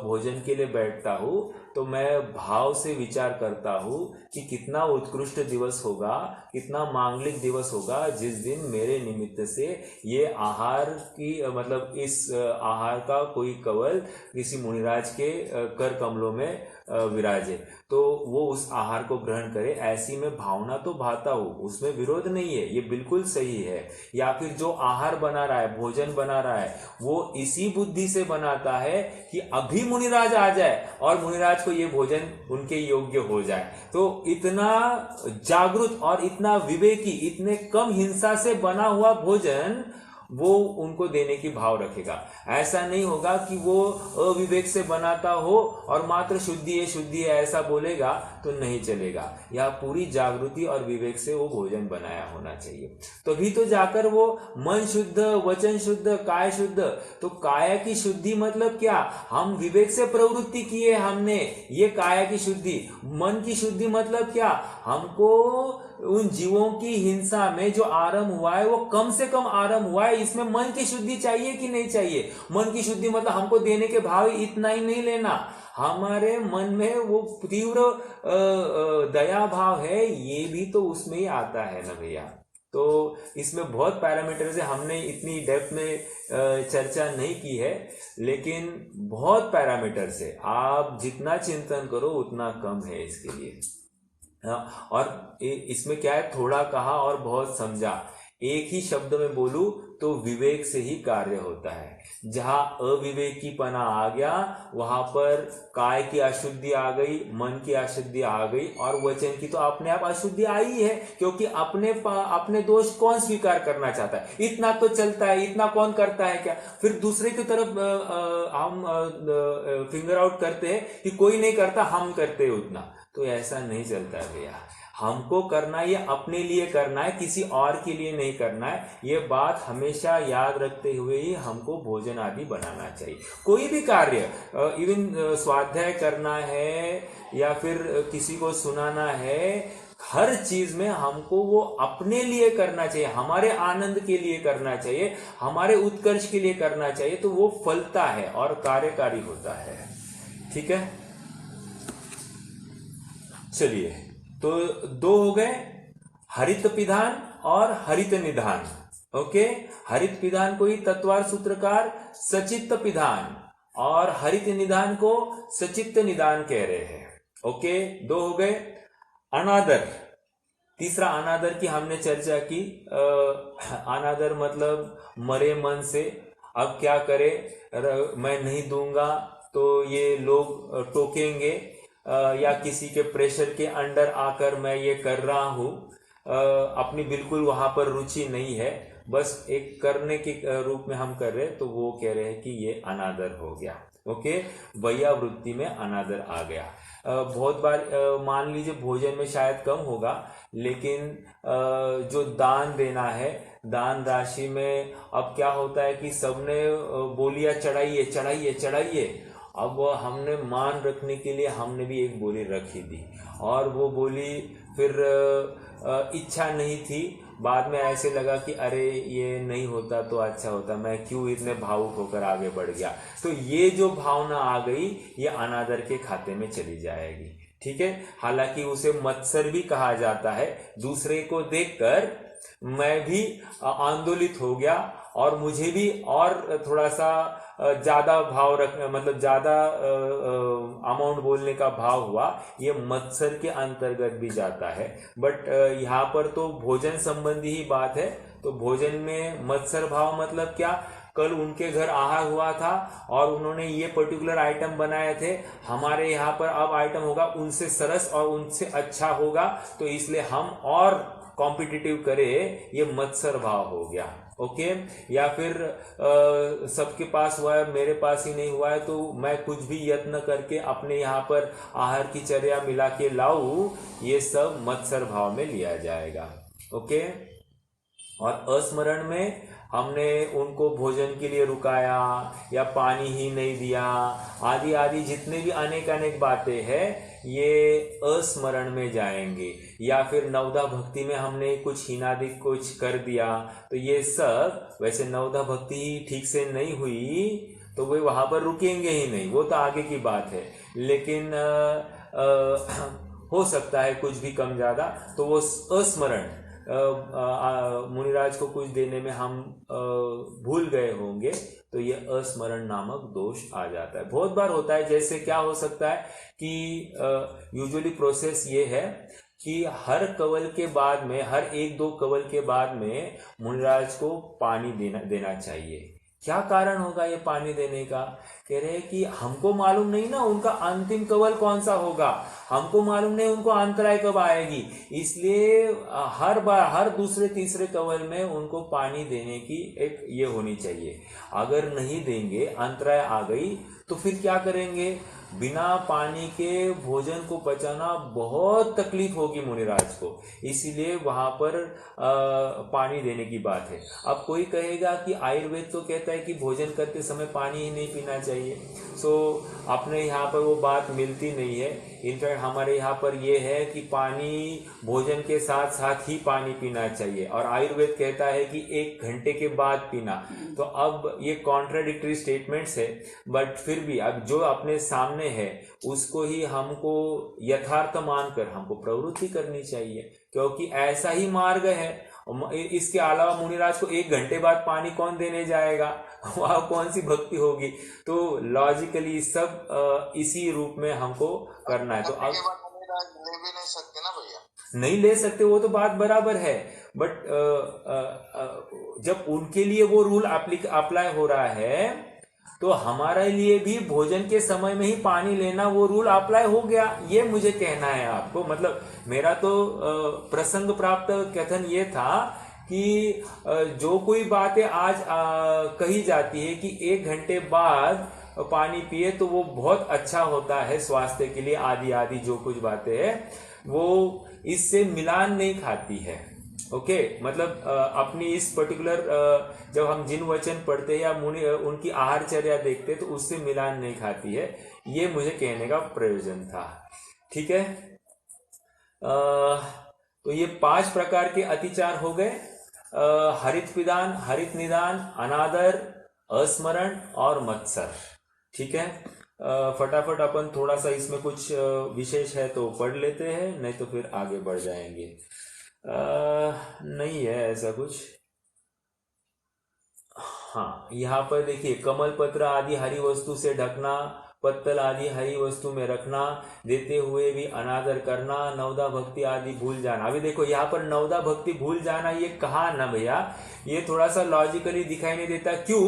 भोजन के लिए बैठता हूँ तो मैं भाव से विचार करता हूँ कि कितना उत्कृष्ट दिवस होगा, कितना मांगलिक दिवस होगा जिस दिन मेरे निमित्त से ये आहार की, मतलब इस आहार का कोई कवल किसी मुनिराज के कर कमलों में विराजे, तो वो उस आहार को ग्रहण करे। ऐसी में भावना तो भाता हूँ, उसमें विरोध नहीं है, ये बिल्कुल सही है। या फिर जो आहार बना रहा है, भोजन बना रहा है, वो इसी बुद्धि से बनाता है कि अभी मुनिराज आ जाए और मुनिराज को ये भोजन उनके योग्य हो जाए। तो इतना जागरूक और इतना विवेकी, इतने कम हिंसा से बना हुआ भोजन वो उनको देने की भाव रखेगा। ऐसा नहीं होगा कि वो अविवेक से बनाता हो और मात्र शुद्धि है ऐसा बोलेगा तो नहीं चलेगा। यह पूरी जागृति और विवेक से वो भोजन बनाया होना चाहिए, तभी तो जाकर वो मन शुद्ध, वचन शुद्ध, काय शुद्ध। तो काया की शुद्धि मतलब क्या? हम विवेक से प्रवृत्ति किए हमने, ये काया की शुद्धि। मन की शुद्धि मतलब क्या? हमको उन जीवों की हिंसा में जो आरंभ हुआ है वो कम से कम आरंभ हुआ है, इसमें मन की शुद्धि चाहिए कि नहीं चाहिए? मन की शुद्धि मतलब हमको देने के भाव इतना ही नहीं लेना, हमारे मन में वो तीव्र दया भाव है, ये भी तो उसमें ही आता है ना भैया। तो इसमें बहुत पैरामीटर्स है, हमने इतनी डेप्थ में चर्चा नहीं की है, लेकिन बहुत पैरामीटर्स है। आप जितना चिंतन करो उतना कम है इसके लिए। और इसमें क्या है, थोड़ा कहा और बहुत समझा, एक ही शब्द में बोलूं तो विवेक से ही कार्य होता है। जहां अविवेकीपना आ गया वहां पर काय की अशुद्धि आ गई, मन की अशुद्धि आ गई और वचन की तो अपने आप अशुद्धि आई है, क्योंकि अपने दोष कौन स्वीकार करना चाहता है? इतना तो चलता है, इतना कौन करता है क्या? फिर दूसरे की तरफ हम फिंगर आउट करते हैं कि कोई नहीं करता, हम करते हैं उतना। तो ऐसा नहीं चलता है भैया। हमको करना ये अपने लिए करना है, किसी और के लिए नहीं करना है। ये बात हमेशा याद रखते हुए ही हमको भोजन आदि बनाना चाहिए। कोई भी कार्य, इवन स्वाध्याय करना है या फिर किसी को सुनाना है, हर चीज में हमको वो अपने लिए करना चाहिए, हमारे आनंद के लिए करना चाहिए, हमारे उत्कर्ष के लिए करना चाहिए। तो वो फलता है और कार्यकारी होता है। ठीक है, चलिए, तो दो हो गए, हरित पिधान और हरित निधान। ओके, हरित पिधान को ही तत्वार सूत्रकार सचित्त पिधान और हरित निधान को सचित्त निदान कह रहे हैं। ओके, दो हो गए। अनादर, तीसरा अनादर की हमने चर्चा की। अनादर मतलब मरे मन से। अब क्या करे, मैं नहीं दूंगा तो ये लोग टोकेंगे, या किसी के प्रेशर के अंडर आकर मैं ये कर रहा हूं, अपनी बिल्कुल वहां पर रुचि नहीं है, बस एक करने के रूप में हम कर रहे, तो वो कह रहे हैं कि ये अनादर हो गया। ओके, वैया वृत्ति में अनादर आ गया। बहुत बार मान लीजिए भोजन में शायद कम होगा, लेकिन जो दान देना है, दान राशि में अब क्या होता है कि सबने बोलियां चढ़ाइए चढ़ाइए चढ़ाइए। अब हमने मान रखने के लिए हमने भी एक बोली रखी दी, और वो बोली फिर इच्छा नहीं थी, बाद में ऐसे लगा कि अरे ये नहीं होता तो अच्छा होता, मैं क्यों इतने भावुक होकर आगे बढ़ गया। तो ये जो भावना आ गई ये अनादर के खाते में चली जाएगी। ठीक है, हालांकि उसे मत्सर भी कहा जाता है। दूसरे को देखकर मैं भी आंदोलित हो गया और मुझे भी और थोड़ा सा ज्यादा भाव रखना, मतलब ज्यादा अमाउंट बोलने का भाव हुआ, ये मत्सर के अंतर्गत भी जाता है। बट यहाँ पर तो भोजन संबंधी ही बात है। तो भोजन में मत्सर भाव मतलब क्या, कल उनके घर आहार हुआ था और उन्होंने ये पर्टिकुलर आइटम बनाए थे, हमारे यहाँ पर अब आइटम होगा उनसे सरस और उनसे अच्छा होगा, तो इसलिए हम और कॉम्पिटिटिव करें, ये मत्सर भाव हो गया। ओके, या फिर सबके पास हुआ है मेरे पास ही नहीं हुआ है, तो मैं कुछ भी यत्न करके अपने यहाँ पर आहार की चर्या मिला के लाऊं, ये सब मत्सर भाव में लिया जाएगा। ओके, और अस्मरण में हमने उनको भोजन के लिए रुकाया या पानी ही नहीं दिया, आदि आदि जितने भी अनेक अनेक बातें हैं, ये अस्मरण में जाएंगे। या फिर नवधा भक्ति में हमने कुछ हीनादिक कुछ कर दिया, तो ये सब, वैसे नवधा भक्ति ही ठीक से नहीं हुई तो वे वहां पर रुकेंगे ही नहीं, वो तो आगे की बात है। लेकिन हो सकता है कुछ भी कम ज्यादा, तो वो अस्मरण, मुनिराज को कुछ देने में हम भूल गए होंगे, तो ये अस्मरण नामक दोष आ जाता है। बहुत बार होता है, जैसे क्या हो सकता है कि यूजुअली प्रोसेस ये है कि हर कवल के बाद में, हर एक दो कवल के बाद में मुनिराज को पानी देना चाहिए। क्या कारण होगा ये पानी देने का? कह रहे हैं कि हमको मालूम नहीं ना उनका अंतिम कवल कौन सा होगा, हमको मालूम नहीं उनको अंतराय कब आएगी, इसलिए हर बार, हर दूसरे तीसरे कवल में उनको पानी देने की एक ये होनी चाहिए। अगर नहीं देंगे, अंतराय आ गई, तो फिर क्या करेंगे? बिना पानी के भोजन को पचाना बहुत तकलीफ होगी मुनिराज को, इसीलिए वहां पर पानी देने की बात है। अब कोई कहेगा कि आयुर्वेद तो कहता है कि भोजन करते समय पानी ही नहीं पीना चाहिए। सो अपने यहाँ पर वो बात मिलती नहीं है। इनफैक्ट हमारे यहाँ पर ये है कि पानी भोजन के साथ साथ ही पानी पीना चाहिए, और आयुर्वेद कहता है कि 1 घंटे के बाद पीना। तो अब ये कॉन्ट्राडिक्टरी स्टेटमेंट्स है, बट फिर भी अब जो अपने सामने है उसको ही हमको यथार्थ मानकर हमको प्रवृत्ति करनी चाहिए, क्योंकि ऐसा ही मार्ग है। इसके अलावा मुनिराज को 1 घंटे बाद पानी कौन देने जाएगा? वहां कौन सी भक्ति होगी? तो लॉजिकली सब इसी रूप में हमको करना है। तो अब ले भी नहीं सकते ना भैया, नहीं ले सकते, वो तो बात बराबर है। बट जब उनके लिए वो रूल अप्लाई हो रहा है तो हमारे लिए भी भोजन के समय में ही पानी लेना वो रूल अप्लाई हो गया, ये मुझे कहना है आपको। मतलब मेरा तो प्रसंग प्राप्त कथन ये था कि जो कोई बातें आज कही जाती है कि 1 घंटे बाद पानी पिए तो वो बहुत अच्छा होता है स्वास्थ्य के लिए, आदि आदि जो कुछ बातें हैं वो इससे मिलान नहीं खाती है। ओके, मतलब अपनी इस पर्टिकुलर जब हम जिन वचन पढ़ते हैं या मुनि उनकी आहारचर्या देखते हैं तो उससे मिलान नहीं खाती है, ये मुझे कहने का प्रयोजन था। ठीक है, तो ये 5 प्रकार के अतिचार हो गए, हरित पिदान, हरित निदान, अनादर, अस्मरण और मत्सर। ठीक है, फटाफट अपन थोड़ा सा इसमें कुछ विशेष है तो पढ़ लेते हैं, नहीं तो फिर आगे बढ़ जाएंगे। नहीं है ऐसा कुछ। हाँ, यहाँ पर देखिए, कमल पत्र आदि हरी वस्तु से ढकना, पत्तल आदि हरी वस्तु में रखना, देते हुए भी अनादर करना, नवदा भक्ति आदि भूल जाना। अभी देखो यहाँ पर नवदा भक्ति भूल जाना, ये कहा ना भैया, ये थोड़ा सा लॉजिकली दिखाई नहीं देता। क्यों?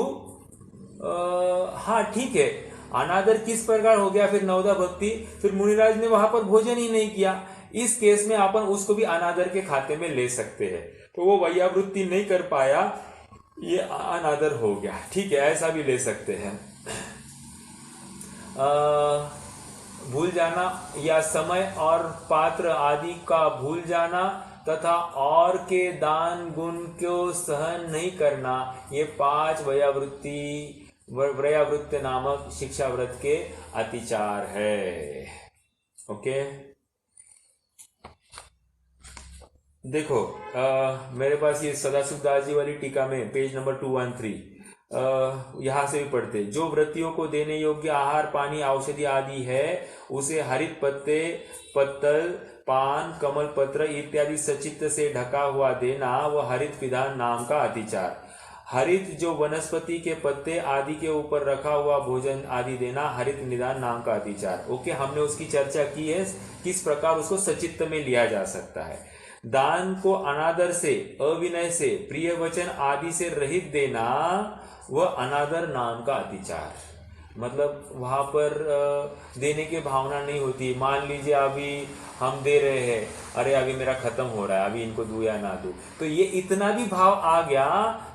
हाँ ठीक है, अनादर किस प्रकार हो गया फिर नवदा भक्ति, फिर मुनिराज ने वहां पर भोजन ही नहीं किया, इस केस में अपन उसको भी अनादर के खाते में ले सकते हैं। तो वो वैयावृत्ति नहीं कर पाया, ये अनादर हो गया। ठीक है, ऐसा भी ले सकते हैं। भूल जाना या समय और पात्र आदि का भूल जाना तथा और के दान गुण को सहन नहीं करना, ये 5 वैयावृत्ति नामक शिक्षाव्रत के अतिचार है। ओके, देखो मेरे पास ये सदाशिव दास जी वाली टीका में पेज नंबर 213 यहां से भी पढ़ते, जो वृत्तियों को देने योग्य आहार पानी औषधि आदि है उसे हरित पत्ते, पत्तल, पान, कमल पत्र इत्यादि सचित्र से ढका हुआ देना वह हरित विधान नाम का अतिचार। हरित जो वनस्पति के पत्ते आदि के ऊपर रखा हुआ भोजन आदि देना हरित निदान नाम का अतिचार। ओके, हमने उसकी चर्चा की है किस प्रकार उसको सचित्त में लिया जा सकता है। दान को अनादर से, अविनय से, प्रिय वचन आदि से रहित देना वह अनादर नाम का अतिचार। मतलब वहां पर देने की भावना नहीं होती। मान लीजिए अभी हम दे रहे हैं, अरे अभी मेरा खत्म हो रहा है, अभी इनको दूं या ना दूं, तो ये इतना भी भाव आ गया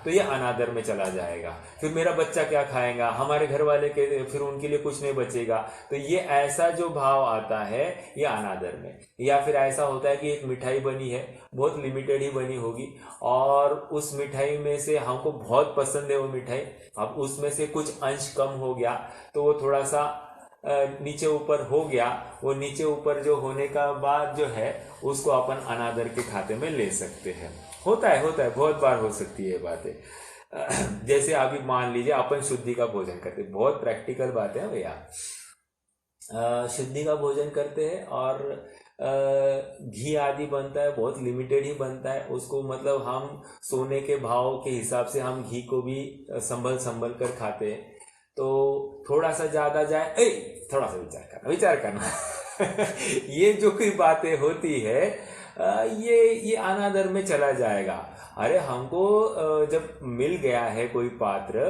तो ये अनादर में चला जाएगा। फिर मेरा बच्चा क्या खाएगा, हमारे घर वाले के फिर उनके लिए कुछ नहीं बचेगा, तो ये ऐसा जो भाव आता है ये अनादर में। या फिर ऐसा होता है कि एक मिठाई बनी है, बहुत लिमिटेड ही बनी होगी, और उस मिठाई में से हमको बहुत पसंद है वो मिठाई, अब उसमें से कुछ अंश कम हो गया तो वो थोड़ा सा नीचे ऊपर हो गया, वो नीचे ऊपर जो होने का बाद जो है उसको अपन अनादर के खाते में ले सकते हैं। होता है बहुत बार हो सकती है ये बातें। जैसे अभी मान लीजिए अपन शुद्धि का भोजन करते, बहुत प्रैक्टिकल बात है भैया, शुद्धि का भोजन करते हैं और घी आदि बनता है, बहुत लिमिटेड ही बनता है, उसको मतलब हम सोने के भाव के हिसाब से हम घी को भी संभल कर खाते हैं, तो थोड़ा सा ज्यादा जाए, थोड़ा सा विचार करना ये जो कोई बातें होती है ये अनादर में चला जाएगा। अरे हमको जब मिल गया है कोई पात्र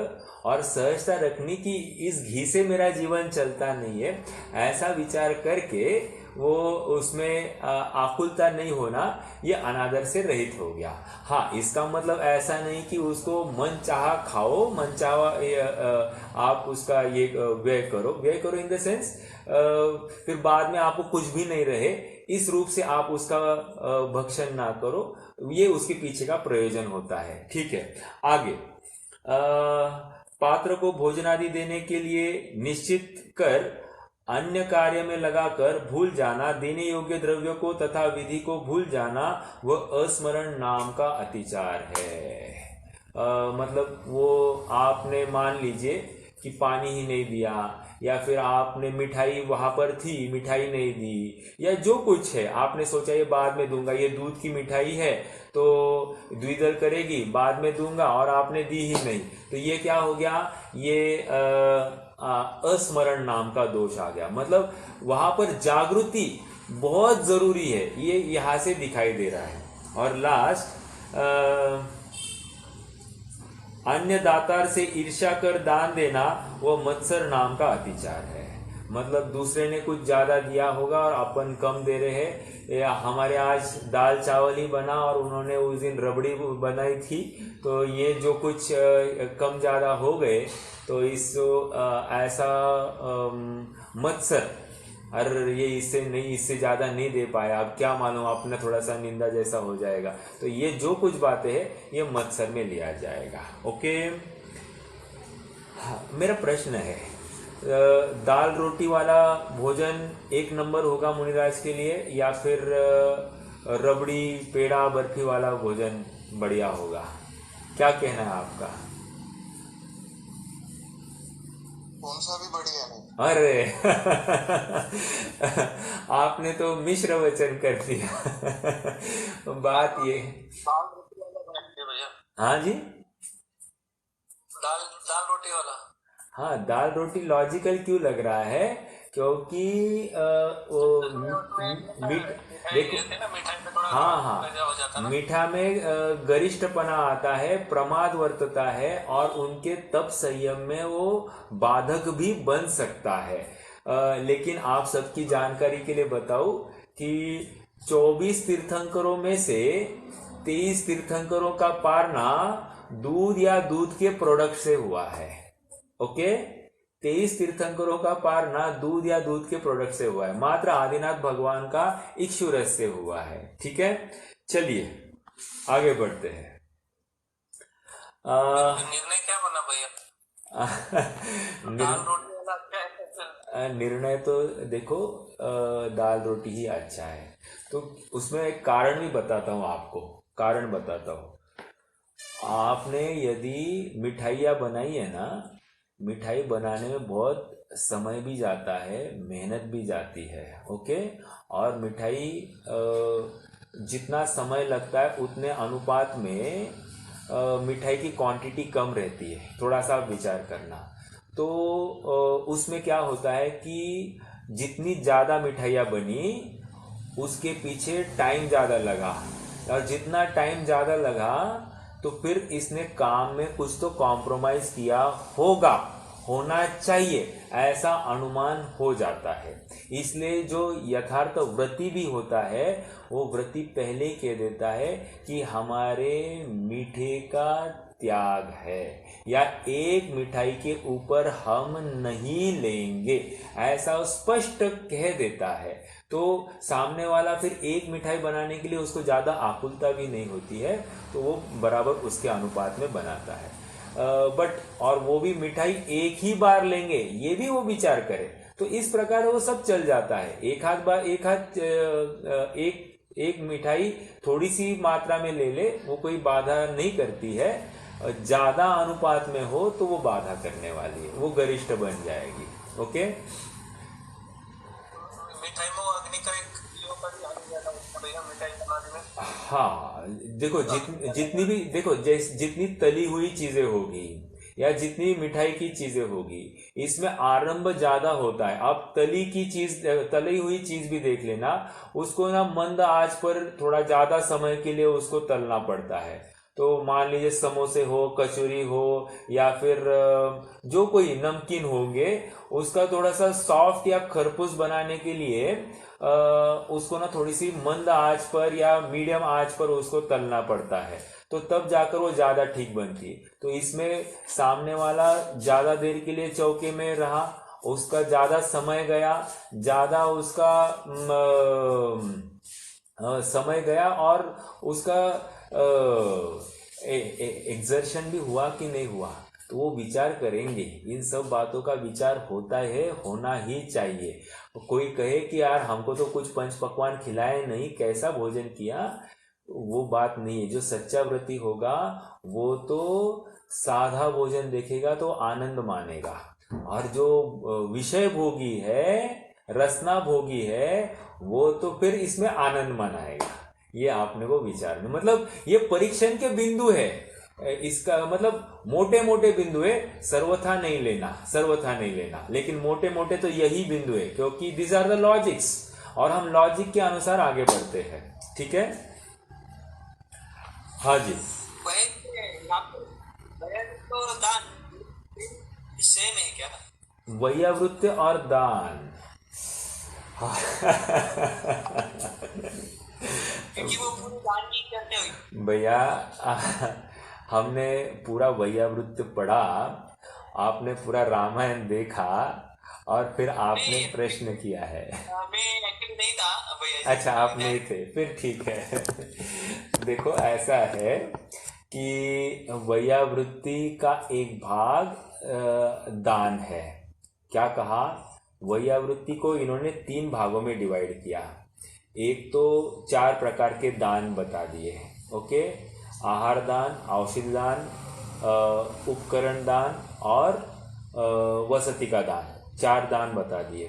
और सहजता रखनी कि इस घी से मेरा जीवन चलता नहीं है, ऐसा विचार करके वो उसमें आकुलता नहीं होना, ये अनादर से रहित हो गया। हाँ, इसका मतलब ऐसा नहीं कि उसको मन चाहा खाओ, मन चाहा आप उसका ये व्यय करो इन द सेंस फिर बाद में आपको कुछ भी नहीं रहे, इस रूप से आप उसका भक्षण ना करो, ये उसके पीछे का प्रयोजन होता है। ठीक है, आगे पात्र को भोजन आदि देने के लिए निश्चित कर अन्य कार्य में लगाकर भूल जाना, देने योग्य द्रव्य को तथा विधि को भूल जाना वह अस्मरण नाम का अतिचार है। मतलब वो आपने मान लीजिए कि पानी ही नहीं दिया, या फिर आपने मिठाई वहां पर थी, मिठाई नहीं दी, या जो कुछ है आपने सोचा ये बाद में दूंगा, ये दूध की मिठाई है तो द्विदल करेगी, बाद में दूंगा, और आपने दी ही नहीं, तो ये क्या हो गया, ये अस्मरण नाम का दोष आ गया। मतलब वहां पर जागृति बहुत जरूरी है, ये यहां से दिखाई दे रहा है। और लास्ट अन्य दातार से ईर्ष्या कर दान देना वो मत्सर नाम का अतिचार है। मतलब दूसरे ने कुछ ज्यादा दिया होगा और अपन कम दे रहे हैं। या हमारे आज दाल चावल ही बना और उन्होंने उस दिन रबड़ी बनाई थी, तो ये जो कुछ कम ज्यादा हो गए, तो इस ऐसा मत्सर, अरे ये इससे ज्यादा नहीं दे पाया, अब क्या मालूम, अपना थोड़ा सा निंदा जैसा हो जाएगा। तो ये जो कुछ बातें हैं ये मत्सर में लिया जाएगा। ओके। हाँ, मेरा प्रश्न है, दाल रोटी वाला भोजन 1 नंबर होगा मुनिराज के लिए, या फिर रबड़ी पेड़ा बर्फी वाला भोजन बढ़िया होगा? क्या कहना है आपका? कौन सा भी बढ़िया है। अरे आपने तो मिश्र वचन कर दिया। बात ये, दाल रोटी वाला बनाएंगे भैया। हाँ जी, दाल दाल रोटी वाला। हाँ दाल रोटी लॉजिकल क्यों लग रहा है? क्योंकि वो मीठ, देखो, मिठाई में थोड़ा हाँ हो जाता हाँ, मीठा में गरिष्ठपना आता है, प्रमाद वर्तता है, और उनके तप संयम में वो बाधक भी बन सकता है। लेकिन आप सबकी जानकारी के लिए बताऊं कि 24 तीर्थंकरों में से 23 तीर्थंकरों का पारना दूध या दूध के प्रोडक्ट से हुआ है। ओके, 23 तीर्थंकरों का पारना दूध या दूध के प्रोडक्ट से हुआ है, मात्र आदिनाथ भगवान का इक्षुरस से हुआ है। ठीक है, चलिए आगे बढ़ते हैं। निर्णय क्या बना भैया? दाल रोटी वाला अच्छा है? निर्णय तो देखो, दाल रोटी ही अच्छा है। तो उसमें एक कारण भी बताता हूँ आपको, कारण बताता हूँ। आपने यदि मिठाइयाँ बनाई है ना, मिठाई बनाने में बहुत समय भी जाता है, मेहनत भी जाती है। ओके, और मिठाई जितना समय लगता है उतने अनुपात में मिठाई की क्वांटिटी कम रहती है। थोड़ा सा विचार करना। तो उसमें क्या होता है कि जितनी ज़्यादा मिठाइयाँ बनी उसके पीछे टाइम ज़्यादा लगा, और जितना टाइम ज़्यादा लगा तो फिर इसने काम में कुछ तो कॉम्प्रोमाइज किया होगा, होना चाहिए, ऐसा अनुमान हो जाता है। इसलिए जो यथार्थ व्रती भी होता है वो व्रती पहले कह देता है कि हमारे मीठे का त्याग है, या एक मिठाई के ऊपर हम नहीं लेंगे, ऐसा स्पष्ट कह देता है। तो सामने वाला फिर एक मिठाई बनाने के लिए उसको ज़्यादा आकुलता भी नहीं होती है, तो वो बराबर उसके अनुपात में बनाता है। बट और वो भी मिठाई एक ही बार लेंगे ये भी वो विचार करे, तो इस प्रकार वो सब चल जाता है। एक मिठाई थोड़ी सी मात्रा में ले ले, वो कोई बाधा नहीं करती है। ज्यादा अनुपात में हो तो वो बाधा करने वाली है, वो गरिष्ठ बन जाएगी। ओके, मिठाई में अग्नि का एक किलो का भी आगे जाता है भैया मिठाई बनाने में। हाँ देखो, जितनी भी देखो, जितनी तली हुई चीजें होगी या जितनी मिठाई की चीजें होगी, इसमें आरंभ ज्यादा होता है। अब तली हुई चीज भी देख लेना, उसको ना मंद आंच पर थोड़ा ज्यादा समय के लिए उसको तलना पड़ता है। तो मान लीजिए समोसे हो, कचौरी हो, या फिर जो कोई नमकीन होंगे, उसका थोड़ा सा सॉफ्ट या खरपूस बनाने के लिए उसको ना थोड़ी सी मंद आंच पर या मीडियम आंच पर उसको तलना पड़ता है, तो तब जाकर वो ज्यादा ठीक बनती। तो इसमें सामने वाला ज्यादा देर के लिए चौके में रहा, उसका ज्यादा समय गया, ज्यादा उसका समय गया, और उसका एक्सर्शन भी हुआ कि नहीं हुआ, तो वो विचार करेंगे। इन सब बातों का विचार होता है, होना ही चाहिए। कोई कहे कि यार हमको तो कुछ पंच पकवान खिलाए नहीं, कैसा भोजन किया, वो बात नहीं है। जो सच्चा व्रती होगा वो तो साधा भोजन देखेगा तो आनंद मानेगा, और जो विषय भोगी है, रसना भोगी है, वो तो फिर इसमें आनंद मनाएगा। ये आपने को विचार में, मतलब ये परीक्षण के बिंदु है। इसका मतलब मोटे मोटे बिंदु है, सर्वथा नहीं लेना, लेकिन मोटे मोटे तो यही बिंदु है, क्योंकि दिस आर द लॉजिक्स, और हम लॉजिक के अनुसार आगे बढ़ते हैं। ठीक है, हाँ जी। वह यहाँ पर वह तो दान सेम है क्या? वैयावृत्य और दान। क्योंकि वो पूरी दान की करते हुए। भैया, हमने पूरा वैयावृत्त पढ़ा, आपने पूरा रामायण देखा और फिर आपने नहीं, प्रश्न किया है। मैं एक्चुअली नहीं था भैया जी, अच्छा, आप नहीं थे, फिर ठीक है। देखो, ऐसा है कि वैयावृत्ति का एक भाग दान है। क्या कहा? वैयावृत्ति को इन्होंने 3 भागों में डिवाइड किया। एक तो 4 प्रकार के दान बता दिए। ओके, आहार दान, औषधि दान, उपकरण दान और वसति का दान, 4 दान बता दिए।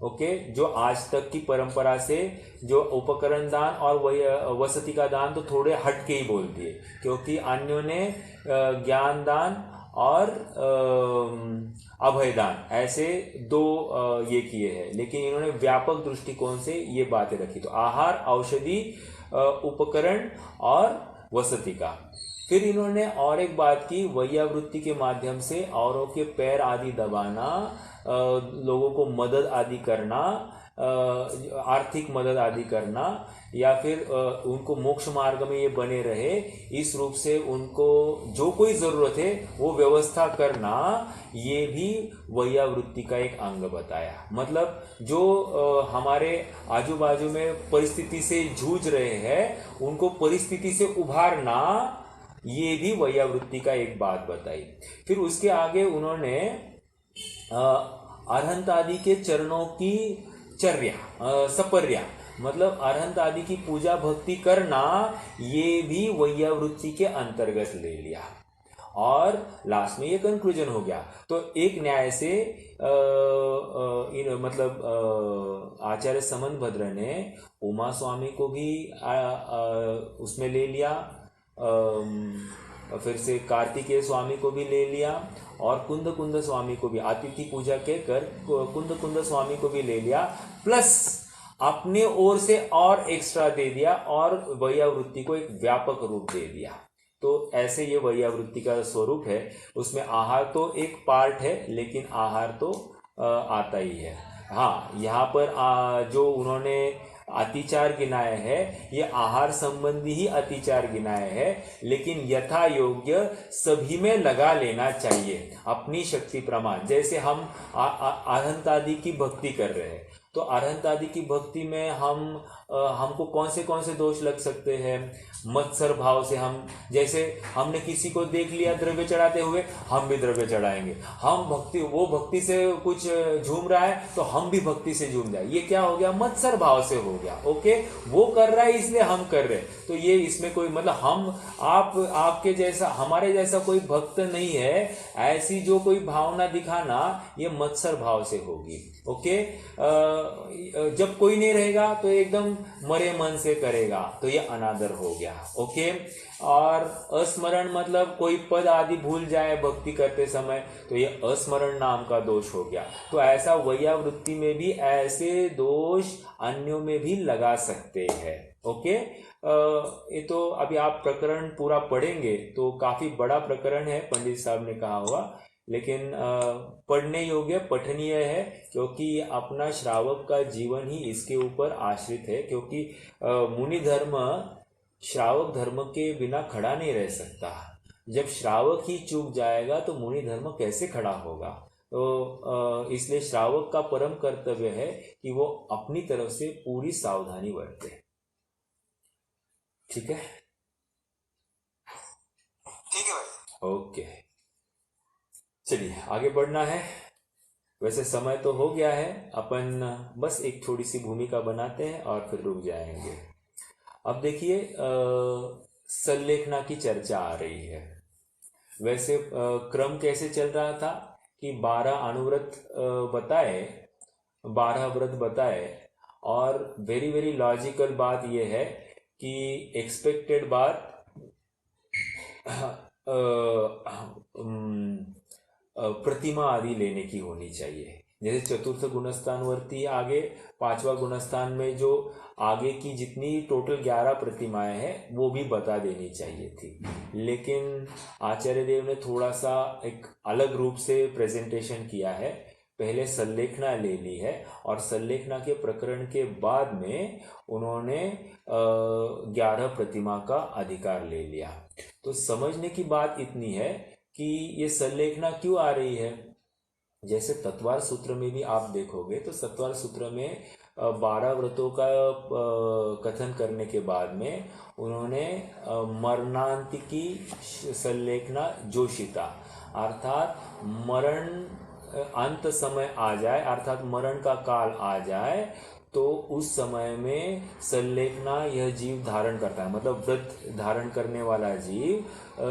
ओके, जो आज तक की परंपरा से जो उपकरण दान और वसति का दान तो थोड़े हट के ही बोल दिए, क्योंकि अन्यों ने ज्ञान दान और अभय दान ऐसे 2 ये किए हैं, लेकिन इन्होंने व्यापक दृष्टिकोण से ये बातें रखी। तो आहार, औषधि, उपकरण और वसति का। फिर इन्होंने और एक बात की, वैयावृत्ति के माध्यम से औरों के पैर आदि दबाना, लोगों को मदद आदि करना, आर्थिक मदद आदि करना, या फिर उनको मोक्ष मार्ग में ये बने रहे, इस रूप से उनको जो कोई जरूरत है वो व्यवस्था करना, ये भी वैयावृत्ति का एक अंग बताया। मतलब जो हमारे आजू बाजू में परिस्थिति से जूझ रहे हैं, उनको परिस्थिति से उभारना, ये भी वैयावृत्ति का एक बात बताई। फिर उसके आगे उन्होंने अरहंत आदि के चरणों की चर्या, सपर्या, मतलब अरहंत आदि की पूजा भक्ति करना, ये भी वैयावृत्ति के अंतर्गत ले लिया। और लास्ट में ये कंक्लूजन हो गया। तो एक न्याय से आचार्य समंतभद्र ने उमा स्वामी को भी उसमें ले लिया, फिर से कार्तिकेय स्वामी को भी ले लिया, और कुंद कुंद स्वामी को भी, अतिथि पूजा के कर कुंद कुंद स्वामी को भी ले लिया, प्लस अपने ओर से और एक्स्ट्रा दे दिया और वैयावृत्ति को एक व्यापक रूप दे दिया। तो ऐसे ये वैयावृत्ति का स्वरूप है। उसमें आहार तो एक पार्ट है, लेकिन आहार तो आता ही है। हाँ, यहाँ पर जो उन्होंने अतिचार गिनाया है, ये आहार संबंधी ही अतिचार गिनाया है, लेकिन यथा योग्य सभी में लगा लेना चाहिए अपनी शक्ति प्रमाण। जैसे हम अरहंत आदि की भक्ति कर रहे हैं, तो अरहंत आदि की भक्ति में हमको कौन से दोष लग सकते हैं? मत्सर भाव से हम, जैसे हमने किसी को देख लिया द्रव्य चढ़ाते हुए, हम भी द्रव्य चढ़ाएंगे। वो भक्ति से कुछ झूम रहा है तो हम भी भक्ति से झूम जाए, ये क्या हो गया? मत्सर भाव से हो गया। ओके, वो कर रहा है इसलिए हम कर रहे हैं, तो ये इसमें कोई मतलब आपके जैसा, हमारे जैसा कोई भक्त नहीं है, ऐसी जो कोई भावना दिखाना, ये मत्सर भाव से होगी। ओके, जब कोई नहीं रहेगा तो एकदम मरे मन से करेगा, तो ये अनादर हो गया। ओके, और अस्मरण मतलब कोई पद आदि भूल जाए भक्ति करते समय, तो ये अस्मरण नाम का दोष हो गया। तो ऐसा वैयावृत्ति में भी ऐसे दोष अन्यों में भी लगा सकते हैं। ओके, ये तो अभी आप प्रकरण पूरा पढ़ेंगे तो काफी बड़ा प्रकरण है, पंडित साहब ने कहा हुआ, लेकिन पढ़ने योग्य, पठनीय है, क्योंकि अपना श्रावक का जीवन ही इसके ऊपर आश्रित है। क्योंकि मुनि धर्म श्रावक धर्म के बिना खड़ा नहीं रह सकता। जब श्रावक ही चूक जाएगा तो मुनि धर्म कैसे खड़ा होगा? तो इसलिए श्रावक का परम कर्तव्य है कि वो अपनी तरफ से पूरी सावधानी बरते। ठीक है? ठीक है भाई। ओके, चलिए आगे बढ़ना है। वैसे समय तो हो गया है, अपन बस एक थोड़ी सी भूमिका बनाते हैं और फिर रुक जाएंगे। अब देखिए, संलेखना की चर्चा आ रही है। वैसे क्रम कैसे चल रहा था कि 12 अनुव्रत बताए, 12 व्रत बताए, और वेरी वेरी लॉजिकल बात यह है कि एक्सपेक्टेड बात प्रतिमा आदि लेने की होनी चाहिए। जैसे चतुर्थ गुणस्थानवर्ती आगे, पांचवा गुणस्थान में जो आगे की जितनी टोटल 11 प्रतिमाएं हैं वो भी बता देनी चाहिए थी, लेकिन आचार्य देव ने थोड़ा सा एक अलग रूप से प्रेजेंटेशन किया है। पहले संलेखना ले ली है और संलेखना के प्रकरण के बाद में उन्होंने 11 प्रतिमा का अधिकार ले लिया। तो समझने की बात इतनी है कि ये संलेखना क्यों आ रही है। जैसे तत्वार सूत्र में भी आप देखोगे तो तत्वार सूत्र में 12 व्रतों का कथन करने के बाद में उन्होंने मरणांतिकी संलेखना जोशिता, अर्थात मरण अंत समय आ जाए, अर्थात मरण का काल आ जाए तो उस समय में संलेखना यह जीव धारण करता है, मतलब व्रत धारण करने वाला जीव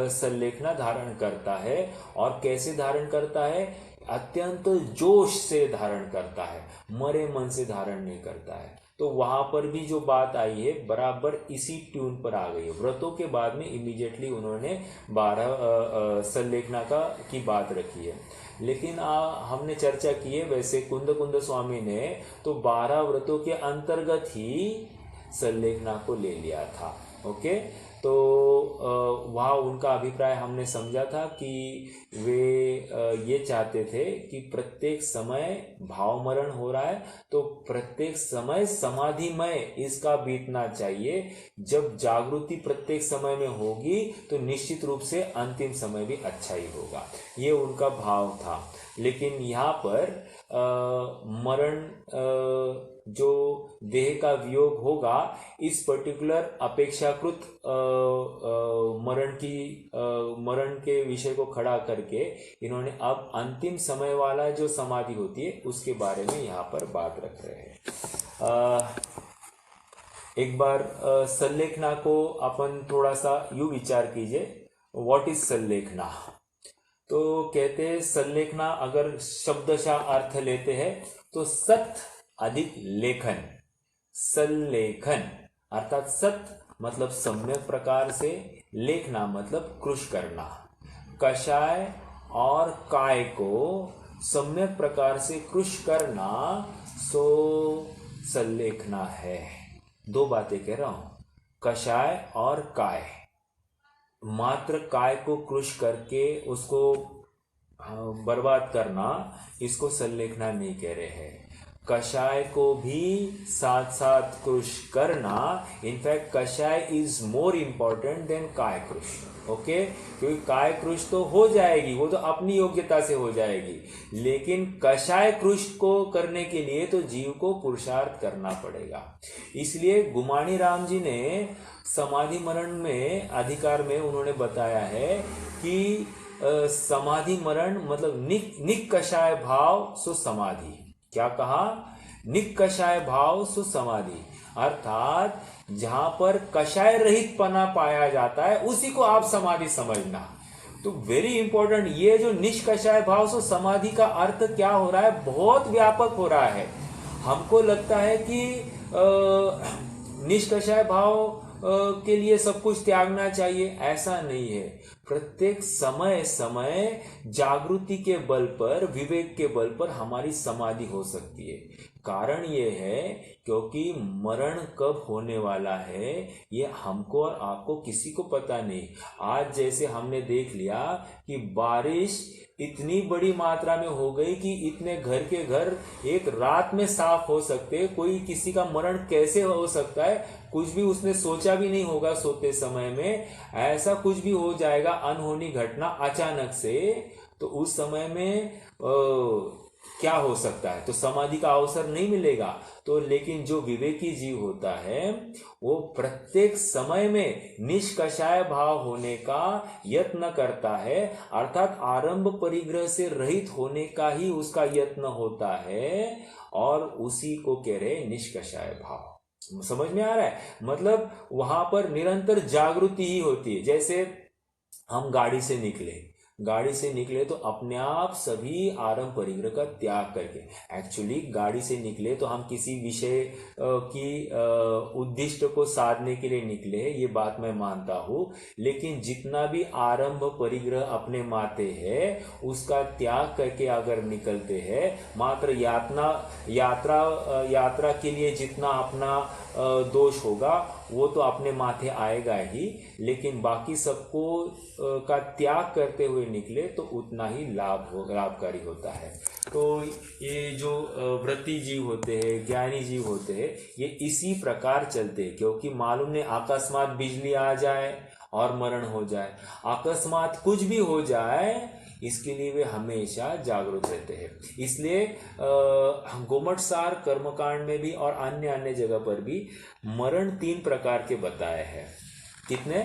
संलेखना धारण करता है। और कैसे धारण करता है? अत्यंत जोश से धारण करता है, मरे मन से धारण नहीं करता है। तो वहां पर भी जो बात आई है बराबर इसी ट्यून पर आ गई है। व्रतों के बाद में इमीडिएटली उन्होंने 12 संलेखना की बात रखी है। लेकिन हमने चर्चा की है, वैसे कुंद स्वामी ने तो 12 व्रतों के अंतर्गत ही संलेखना को ले लिया था। ओके, तो वहाँ उनका अभिप्राय हमने समझा था कि वे ये चाहते थे कि प्रत्येक समय भाव मरण हो रहा है तो प्रत्येक समय समाधिमय इसका बीतना चाहिए। जब जागृति प्रत्येक समय में होगी तो निश्चित रूप से अंतिम समय भी अच्छा ही होगा, ये उनका भाव था। लेकिन यहाँ पर मरण जो देह का वियोग होगा, इस पर्टिकुलर अपेक्षाकृत मरण के विषय को खड़ा करके इन्होंने अब अंतिम समय वाला जो समाधि होती है उसके बारे में यहाँ पर बात रख रहे हैं। एक बार संलेखना को अपन थोड़ा सा यूं विचार कीजिए, व्हाट इज संलेखना। तो कहते हैं संलेखना अगर शब्दशः अर्थ लेते हैं तो सत अधिक लेखन। संलेखन अर्थात सत मतलब सम्यक प्रकार से, लेखना मतलब कृश करना। कषाय और काय को सम्यक प्रकार से कृश करना सो संलेखना है। दो बातें कह रहा हूं, कषाय और काय। मात्र काय को कृश करके उसको बर्बाद करना, इसको संलेखना नहीं कह रहे हैं। कषाय को भी साथ साथ कृश करना, इनफैक्ट कषाय इज मोर इंपॉर्टेंट देन काय कृश। ओके, क्योंकि काय कृश तो हो जाएगी, वो तो अपनी योग्यता से हो जाएगी, लेकिन कषाय कृश को करने के लिए तो जीव को पुरुषार्थ करना पड़ेगा। इसलिए गुमानी राम जी ने समाधि मरण में अधिकार में उन्होंने बताया है कि समाधि मरण मतलब निकषाय भाव सो समाधि। क्या कहा? निकषाय भाव सो समाधि, अर्थात जहां पर कषाय रहित पना पाया जाता है उसी को आप समाधि समझना। तो वेरी इंपॉर्टेंट, ये जो निष्कषाय भाव सो समाधि का अर्थ क्या हो रहा है, बहुत व्यापक हो रहा है। हमको लगता है कि निष्कषाय भाव के लिए सब कुछ त्यागना चाहिए, ऐसा नहीं है। प्रत्येक समय समय जागृति के बल पर, विवेक के बल पर हमारी समाधि हो सकती है। कारण ये है क्योंकि मरण कब होने वाला है ये हमको और आपको किसी को पता नहीं। आज जैसे हमने देख लिया कि बारिश इतनी बड़ी मात्रा में हो गई कि इतने घर के घर एक रात में साफ हो सकते। कोई किसी का मरण कैसे हो सकता है, कुछ भी उसने सोचा भी नहीं होगा सोते समय में, ऐसा कुछ भी हो जाएगा अनहोनी घटना अचानक से। तो उस समय में क्या हो सकता है, तो समाधि का अवसर नहीं मिलेगा। तो लेकिन जो विवेकी जीव होता है वो प्रत्येक समय में निष्कषाय भाव होने का यत्न करता है, अर्थात आरंभ परिग्रह से रहित होने का ही उसका यत्न होता है, और उसी को कह रहे निष्कषाय भाव। समझ में आ रहा है? मतलब वहां पर निरंतर जागृति ही होती है। जैसे हम गाड़ी से निकले, गाड़ी से निकले तो अपने आप सभी आरंभ परिग्रह का त्याग करके। एक्चुअली गाड़ी से निकले तो हम किसी विषय की उद्दिष्ट को साधने के लिए निकले, ये बात मैं मानता हूँ, लेकिन जितना भी आरंभ परिग्रह अपने माते हैं उसका त्याग करके अगर निकलते हैं, मात्र यात्रा के लिए जितना अपना दोष होगा वो तो अपने माथे आएगा ही, लेकिन बाकी सबको का त्याग करते हुए निकले तो उतना ही लाभकारी होता है। तो ये जो व्रती जीव होते हैं, ज्ञानी जीव होते हैं, ये इसी प्रकार चलते हैं, क्योंकि मालूम नहीं अकस्मात बिजली आ जाए और मरण हो जाए, अकस्मात कुछ भी हो जाए, इसके लिए वे हमेशा जागरूक रहते हैं। इसलिए गोमटसार कर्मकांड में भी और अन्य अन्य जगह पर भी मरण 3 प्रकार के बताए हैं। कितने?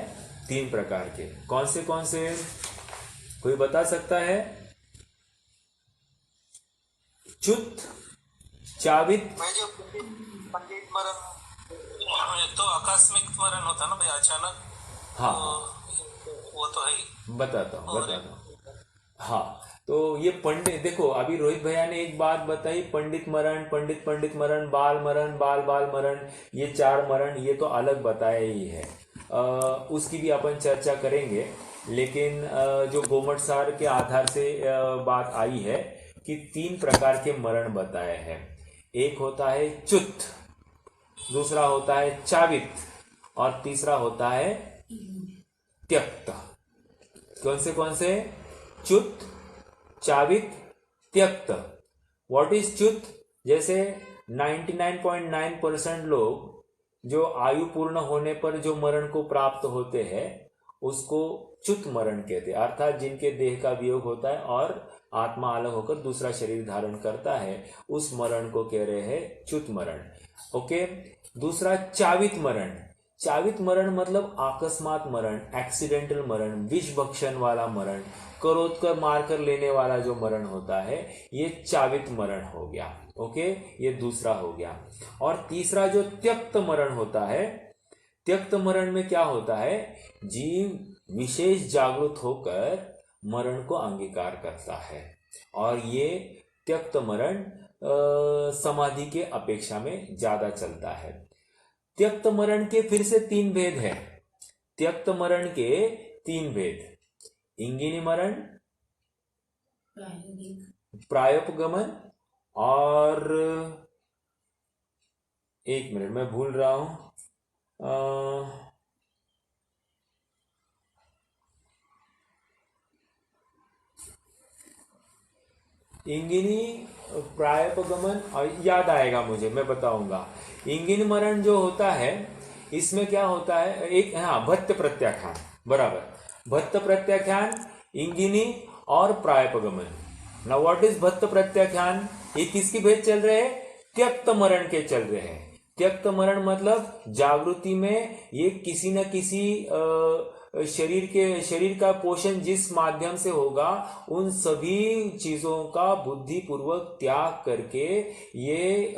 3 प्रकार के। कौन से कोई बता सकता है? च्युत, चावित। भाई जो पंडित मरण, तो आकस्मिक मरण होता ना भाई, अचानक। हाँ, वो तो है ही। बताता हूँ। हाँ, तो ये पंडित, देखो अभी रोहित भैया ने एक बात बताई, पंडित मरण, बाल मरण, ये 4 मरण, ये तो अलग बताया ही है। उसकी भी अपन चर्चा करेंगे, लेकिन जो गोमटसार के आधार से बात आई है कि 3 प्रकार के मरण बताए हैं। एक होता है च्युत, दूसरा होता है चावित और तीसरा होता है त्यक्त। कौन से? च्युत, चावित, त्यक्त। व्हाट इज च्युत? जैसे 99.9% लोग जो आयु पूर्ण होने पर जो मरण को प्राप्त होते हैं उसको च्युत मरण कहते हैं, अर्थात जिनके देह का वियोग होता है और आत्मा अलग होकर दूसरा शरीर धारण करता है, उस मरण को कह रहे हैं च्युत मरण। ओके। दूसरा चावित मरण मतलब अकस्मात मरण, एक्सीडेंटल मरण, विष भक्षण वाला मरण, क्रोध कर मारकर लेने वाला जो मरण होता है, ये चावित मरण हो गया। ओके, ये दूसरा हो गया। और तीसरा जो त्यक्त मरण होता है, त्यक्त मरण में क्या होता है? जीव विशेष जागृत होकर मरण को अंगीकार करता है, और ये त्यक्त मरण समाधि के अपेक्षा में ज्यादा चलता है। त्यक्त मरण के फिर से 3 भेद है। त्यक्त मरण के 3 भेद: इंगिनी मरण, प्रायोपगमन, और एक मिनट मैं भूल रहा हूं, इंगिनी, प्रायोपगमन, और याद आएगा मुझे, मैं बताऊंगा। इंगिनी मरण जो होता है, इसमें क्या होता है? एक, हाँ, भत्त प्रत्याख्यान, बराबर, भत्त प्रत्याख्यान, इंगिनी और प्रायोपगमन। नाउ व्हाट इज भत्त प्रत्याख्यान? ये किसकी भेद चल रहे हैं? त्यक्त मरण के चल रहे हैं। त्यक्त मरण मतलब जागृति में ये किसी न किसी शरीर का पोषण जिस माध्यम से होगा, उन सभी चीजों का बुद्धि पूर्वक त्याग करके ये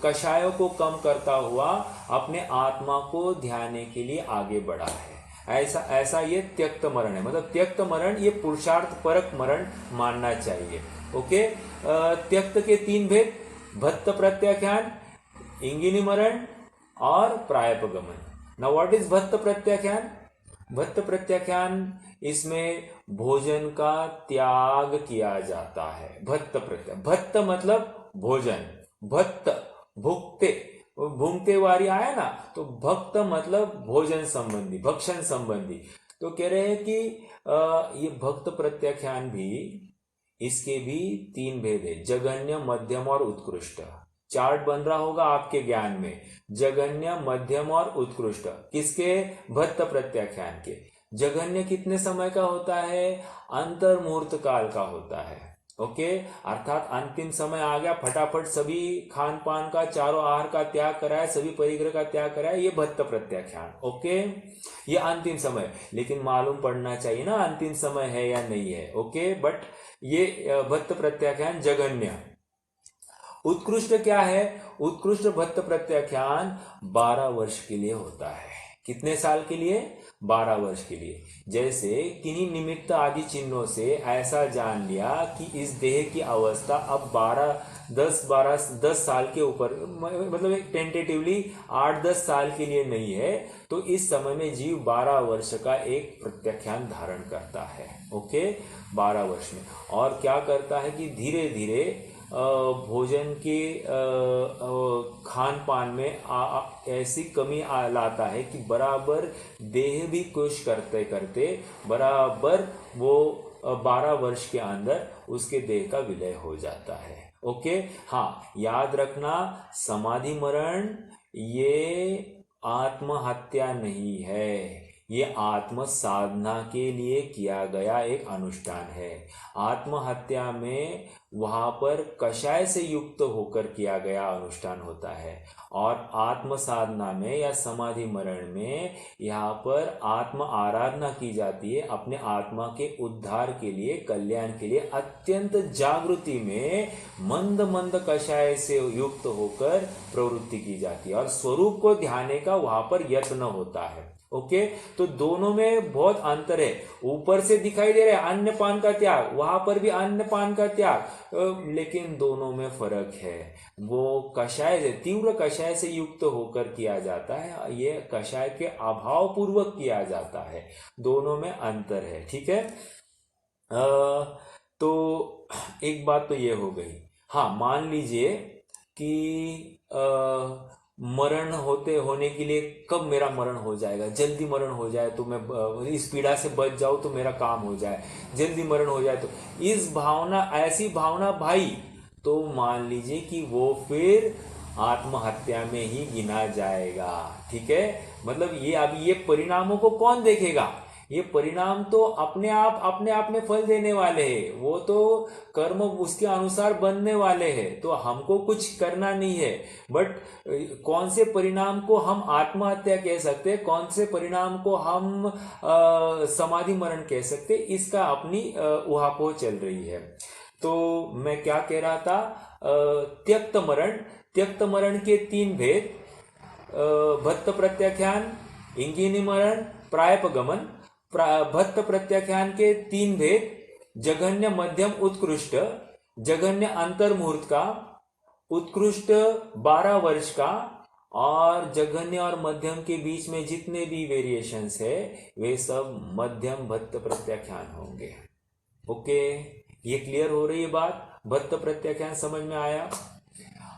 कषायों को कम करता हुआ अपने आत्मा को ध्यान के लिए आगे बढ़ा है। ऐसा ये त्यक्त मरण है। मतलब त्यक्त मरण ये पुरुषार्थ परक मरण मानना चाहिए। ओके। त्यक्त के 3 भेद: भत्त प्रत्याख्यान, इंगिनी मरण और प्रायोपगमन। नाउ व्हाट इज भत्त प्रत्याख्यान? भत्त प्रत्याख्यान, इसमें भोजन का त्याग किया जाता है। भत्त मतलब भोजन, भत्त भूंगते वारी आया ना, तो भक्त मतलब भोजन संबंधी, भक्षण संबंधी। तो कह रहे हैं कि ये भक्त प्रत्याख्यान भी, इसके भी 3 भेद है: जघन्य, मध्यम और उत्कृष्ट। चार्ट बन रहा होगा आपके ज्ञान में, जघन्य, मध्यम और उत्कृष्ट। किसके? भत्त प्रत्याख्यान के। जघन्य कितने समय का होता है? अंतर मुहूर्त काल का होता है। ओके, अर्थात अंतिम समय आ गया, फटाफट सभी खान पान का, चारों आहार का त्याग कराए, सभी परिग्रह का त्याग कराए, ये भत्त प्रत्याख्यान। ओके, ये अंतिम समय, लेकिन मालूम पड़ना चाहिए ना अंतिम समय है या नहीं है। ओके, बट ये भत्त प्रत्याख्यान जघन्य। उत्कृष्ट क्या है? उत्कृष्ट भत्त प्रत्याख्यान 12 वर्ष के लिए होता है। कितने साल के लिए? 12 वर्ष के लिए। जैसे किन्हीं निमित्त आदि चिन्हों से ऐसा जान लिया कि इस देह की अवस्था अब 10 साल के ऊपर, मतलब एक टेंटेटिवली 8-10 साल के लिए नहीं है, तो इस समय में जीव 12 वर्ष का एक प्रत्याख्यान धारण करता है। ओके, 12 वर्ष में। और क्या करता है कि धीरे धीरे भोजन के खान पान में ऐसी कमी लाता है कि बराबर देह भी कुछ करते करते बराबर वो 12 वर्ष के अंदर उसके देह का विलय हो जाता है। ओके, हाँ, याद रखना, समाधि मरण ये आत्महत्या नहीं है, ये आत्म साधना के लिए किया गया एक अनुष्ठान है। आत्महत्या में वहां पर कषाय से युक्त होकर किया गया अनुष्ठान होता है, और आत्म साधना में या समाधि मरण में यहाँ पर आत्म आराधना की जाती है, अपने आत्मा के उद्धार के लिए, कल्याण के लिए अत्यंत जागृति में मंद मंद कषाय से युक्त होकर प्रवृत्ति की जाती है, और स्वरूप को ध्याने का वहां पर यत्न होता है। ओके, तो दोनों में बहुत अंतर है। ऊपर से दिखाई दे रहा है अन्न पान का त्याग, वहां पर भी अन्न पान का त्याग, लेकिन दोनों में फर्क है। वो कषाय से, तीव्र कषाय से युक्त होकर किया जाता है, ये कषाय के अभाव पूर्वक किया जाता है, दोनों में अंतर है। ठीक है, तो एक बात तो ये हो गई। हाँ, मान लीजिए कि मरण होने के लिए, कब मेरा मरण हो जाएगा, जल्दी मरण हो जाए तो मैं इस पीड़ा से बच जाऊं तो मेरा काम हो जाए, जल्दी मरण हो जाए तो, इस भावना, ऐसी भावना भाई, तो मान लीजिए कि वो फिर आत्महत्या में ही गिना जाएगा। ठीक है, मतलब ये अभी ये परिणामों को कौन देखेगा? ये परिणाम तो अपने आप में फल देने वाले हैं, वो तो कर्म उसके अनुसार बनने वाले हैं, तो हमको कुछ करना नहीं है। बट कौन से परिणाम को हम आत्महत्या कह सकते हैं, कौन से परिणाम को हम समाधि मरण कह सकते, इसका अपनी उहापोह चल रही है। तो मैं क्या कह रहा था, त्यक्त मरण के 3 भेद, भत्त प्रत्याख्यान, इंगिनी मरण, प्रायपगमन। भत्त प्रत्याख्यान के 3 भेद, जघन्य, मध्यम, उत्कृष्ट। जघन्य अंतर्मुहूर्त का, उत्कृष्ट 12 वर्ष का, और जघन्य और मध्यम के बीच में जितने भी वेरिएशंस है वे सब मध्यम भत्त प्रत्याख्यान होंगे। ओके, ये क्लियर हो रही है बात? भत्त प्रत्याख्यान समझ में आया?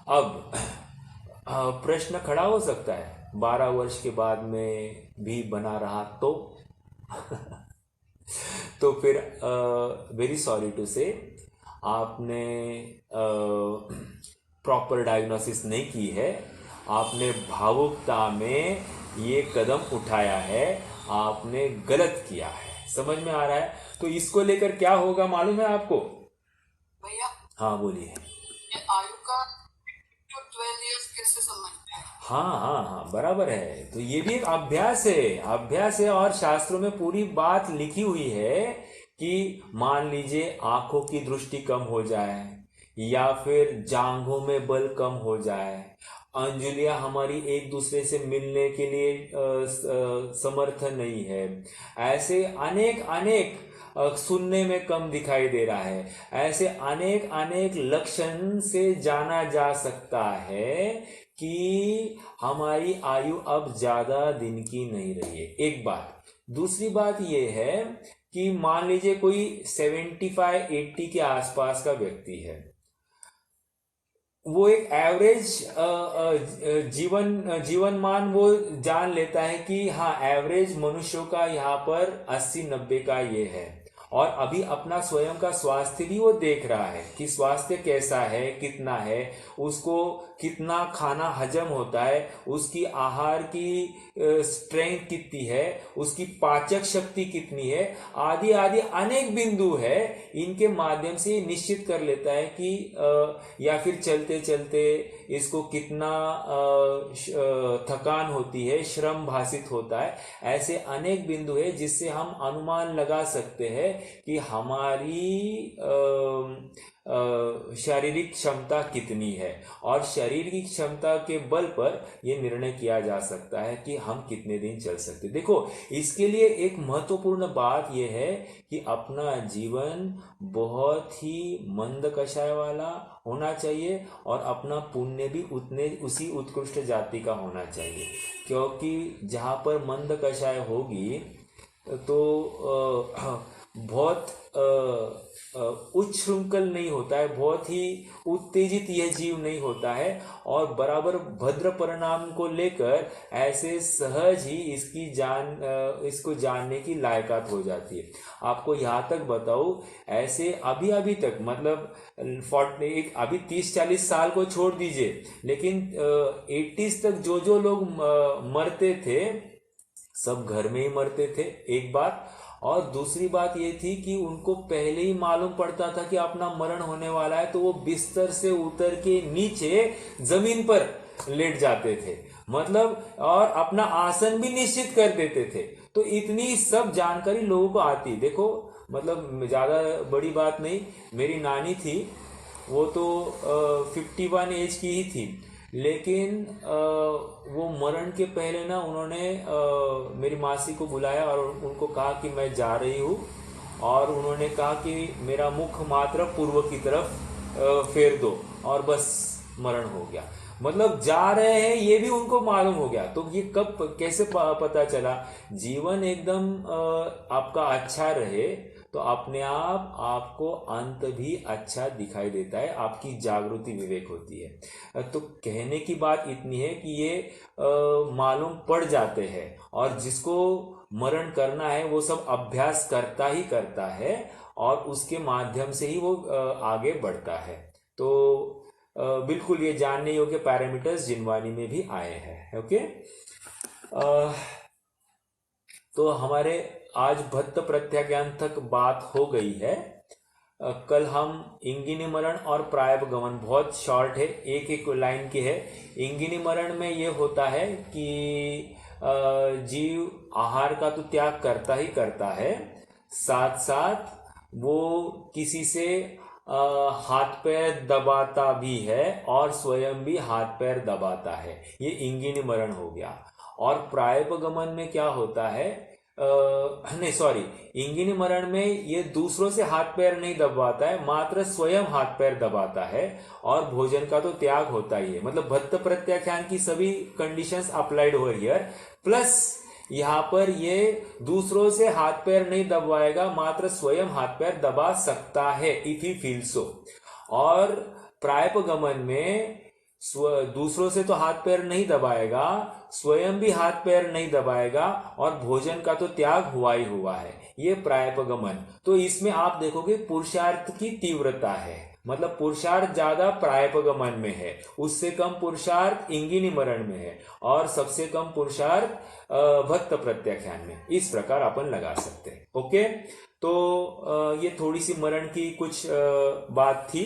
अब प्रश्न खड़ा हो सकता है, 12 वर्ष के बाद में भी बना रहा तो तो फिर वेरी सॉरी टू से, आपने प्रॉपर डायग्नोसिस नहीं की है, आपने भावुकता में ये कदम उठाया है, आपने गलत किया है। समझ में आ रहा है? तो इसको लेकर क्या होगा मालूम है आपको भैया? हाँ बोलिए। आयु का 12 इयर्स कैसे समझते हैं? हाँ, बराबर है। तो ये भी एक अभ्यास है, और शास्त्रों में पूरी बात लिखी हुई है कि मान लीजिए आंखों की दृष्टि कम हो जाए, या फिर जांघों में बल कम हो जाए, अंजुलियां हमारी एक दूसरे से मिलने के लिए समर्थ नहीं है, ऐसे अनेक सुनने में कम दिखाई दे रहा है, ऐसे अनेक लक्षण से जाना जा सकता है कि हमारी आयु अब ज्यादा दिन की नहीं रही है। एक बात। दूसरी बात यह है कि मान लीजिए कोई 75-80 के आसपास का व्यक्ति है, वो एक एवरेज जीवनमान वो जान लेता है कि हाँ, एवरेज मनुष्यों का यहाँ पर 80-90 का ये है, और अभी अपना स्वयं का स्वास्थ्य भी वो देख रहा है कि स्वास्थ्य कैसा है, कितना है, उसको कितना खाना हजम होता है, उसकी आहार की स्ट्रेंथ कितनी है, उसकी पाचक शक्ति कितनी है, आदि अनेक बिंदु है। इनके माध्यम से निश्चित कर लेता है कि या फिर चलते चलते इसको कितना थकान होती है, श्रम भाषित होता है। ऐसे अनेक बिंदु है जिससे हम अनुमान लगा सकते हैं कि हमारी शारीरिक क्षमता कितनी है, और शरीर की क्षमता के बल पर यह निर्णय किया जा सकता है कि हम कितने दिन चल सकते। देखो, इसके लिए एक महत्वपूर्ण बात यह है कि अपना जीवन बहुत ही मंद कषाय वाला होना चाहिए और अपना पुण्य भी उसी उत्कृष्ट जाति का होना चाहिए, क्योंकि जहाँ पर मंद कषाय होगी तो बहुत उच्छृंखल नहीं होता है, बहुत ही उत्तेजित यह जीव नहीं होता है, और बराबर भद्र परिणाम को लेकर ऐसे सहज ही इसको जानने की लायकात हो जाती है। आपको यहाँ तक बताऊं, ऐसे अभी तक मतलब अभी 30-40 साल को छोड़ दीजिए, लेकिन 80s तक जो लोग मरते थे सब घर में ही मरते थे, एक बात। और दूसरी बात ये थी कि उनको पहले ही मालूम पड़ता था कि अपना मरण होने वाला है, तो वो बिस्तर से उतर के नीचे जमीन पर लेट जाते थे, मतलब, और अपना आसन भी निश्चित कर देते थे। तो इतनी सब जानकारी लोगों को आती। देखो, मतलब ज्यादा बड़ी बात नहीं, मेरी नानी थी, वो तो 51 एज की ही थी, लेकिन वो मरण के पहले ना उन्होंने मेरी मासी को बुलाया और उनको कहा कि मैं जा रही हूँ, और उन्होंने कहा कि मेरा मुख मात्र पूर्व की तरफ फेर दो, और बस मरण हो गया। मतलब जा रहे हैं ये भी उनको मालूम हो गया। तो ये कब कैसे पता चला? जीवन एकदम आपका अच्छा रहे तो अपने आप आपको अंत भी अच्छा दिखाई देता है, आपकी जागृति विवेक होती है। तो कहने की बात इतनी है कि ये मालूम पड़ जाते हैं, और जिसको मरण करना है वो सब अभ्यास करता ही करता है, और उसके माध्यम से ही वो आगे बढ़ता है। तो बिल्कुल ये जानने योग्य पैरामीटर्स जिनवानी में भी आए हैं। ओके, तो हमारे आज भत्त प्रत्याज्ञान तक बात हो गई है। कल हम इंगिनी मरण और प्रायपगमन, बहुत शॉर्ट है, एक लाइन की है। इंगिनी मरण में ये होता है कि जीव आहार का तो त्याग करता ही करता है, साथ साथ वो किसी से हाथ पैर दबाता भी है और स्वयं भी हाथ पैर दबाता है। ये इंगिनी मरण हो गया। और प्रायपगमन में क्या होता है, नहीं सॉरी, इंगिनी मरण में ये दूसरों से हाथ पैर नहीं दबाता है, मात्र स्वयं हाथ पैर दबाता है, और भोजन का तो त्याग होता ही है। मतलब भत्त प्रत्याख्यान की सभी कंडीशंस अप्लाइड हो हियर, प्लस यहाँ पर ये दूसरों से हाथ पैर नहीं दबाएगा, मात्र स्वयं हाथ पैर दबा सकता है इफ ही फील सो। और प्रायपगमन में दूसरों से तो हाथ पैर नहीं दबाएगा, स्वयं भी हाथ पैर नहीं दबाएगा, और भोजन का तो त्याग हुआ ही हुआ है। ये प्रायपगमन। तो इसमें आप देखोगे पुरुषार्थ की तीव्रता है, मतलब पुरुषार्थ ज्यादा प्रायपगमन में है, उससे कम पुरुषार्थ इंगिनी मरण में है, और सबसे कम पुरुषार्थ भत्त प्रत्याख्यान में। इस प्रकार अपन लगा सकते हैं। ओके, तो ये थोड़ी सी मरण की कुछ बात थी।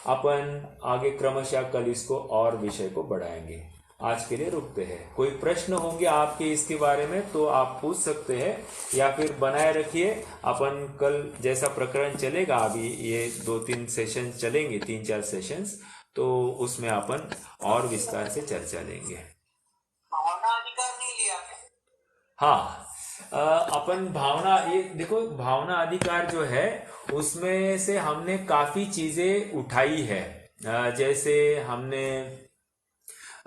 अपन आगे क्रमशः कल इसको और विषय को बढ़ाएंगे। आज के लिए रुकते हैं। कोई प्रश्न होंगे आपके इसके बारे में तो आप पूछ सकते हैं, या फिर बनाए रखिए। अपन कल जैसा प्रकरण चलेगा, अभी ये 2-3 सेशन चलेंगे, 3-4 सेशंस, तो उसमें अपन और विस्तार से चर्चा लेंगे। भावना अधिकार नहीं लिया है। हाँ, अपन भावना, ये देखो, भावना अधिकार जो है उसमें से हमने काफी चीजें उठाई है। जैसे हमने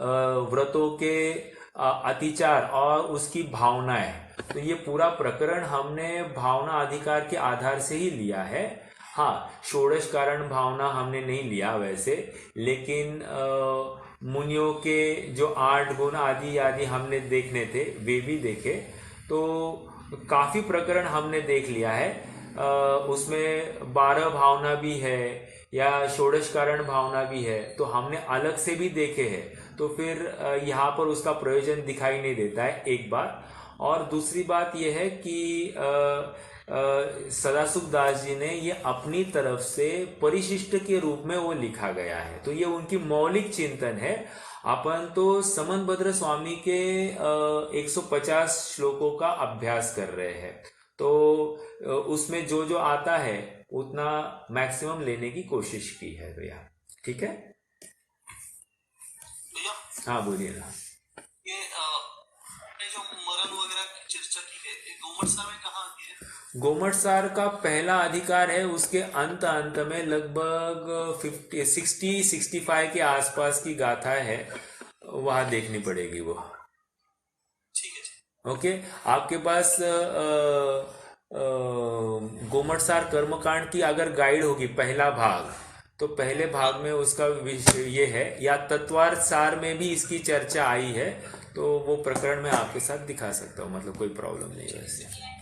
व्रतों के अतिचार और उसकी भावनाएं, तो ये पूरा प्रकरण हमने भावना अधिकार के आधार से ही लिया है। हाँ, षोडश कारण भावना हमने नहीं लिया वैसे, लेकिन मुनियों के जो 8 गुण आदि आदि हमने देखने थे वे भी देखे। तो काफी प्रकरण हमने देख लिया है। उसमें 12 भावना भी है या षोडश कारण भावना भी है, तो हमने अलग से भी देखे हैं। तो फिर यहाँ पर उसका प्रयोजन दिखाई नहीं देता है, एक बात। और दूसरी बात यह है कि सदासुख दास जी ने ये अपनी तरफ से परिशिष्ट के रूप में वो लिखा गया है, तो ये उनकी मौलिक चिंतन है। अपन तो समन भद्र स्वामी के 150 श्लोकों का अभ्यास कर रहे हैं, तो उसमें जो जो आता है उतना मैक्सिमम लेने की कोशिश की है भैया। ठीक है, भैया हाँ बोलिए ना। ये आपने जो मरण वगैरह की चर्चा की है, ये गोमट सार में कहाँ आती है? गोमटसार का पहला अधिकार है, उसके अंत अंत में लगभग 65 के आसपास की गाथा है, वहां देखनी पड़ेगी वो। ठीक है जी। ओके, आपके पास गोमटसार कर्मकांड की अगर गाइड होगी पहला भाग, तो पहले भाग में उसका विषय ये है, या तत्वार्थ सार में भी इसकी चर्चा आई है, तो वो प्रकरण में आपके साथ दिखा सकता हूँ, मतलब कोई प्रॉब्लम नहीं है वैसे।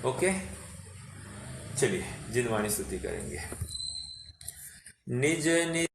ओके, चलिए जिनवाणी स्तुति करेंगे। निज निज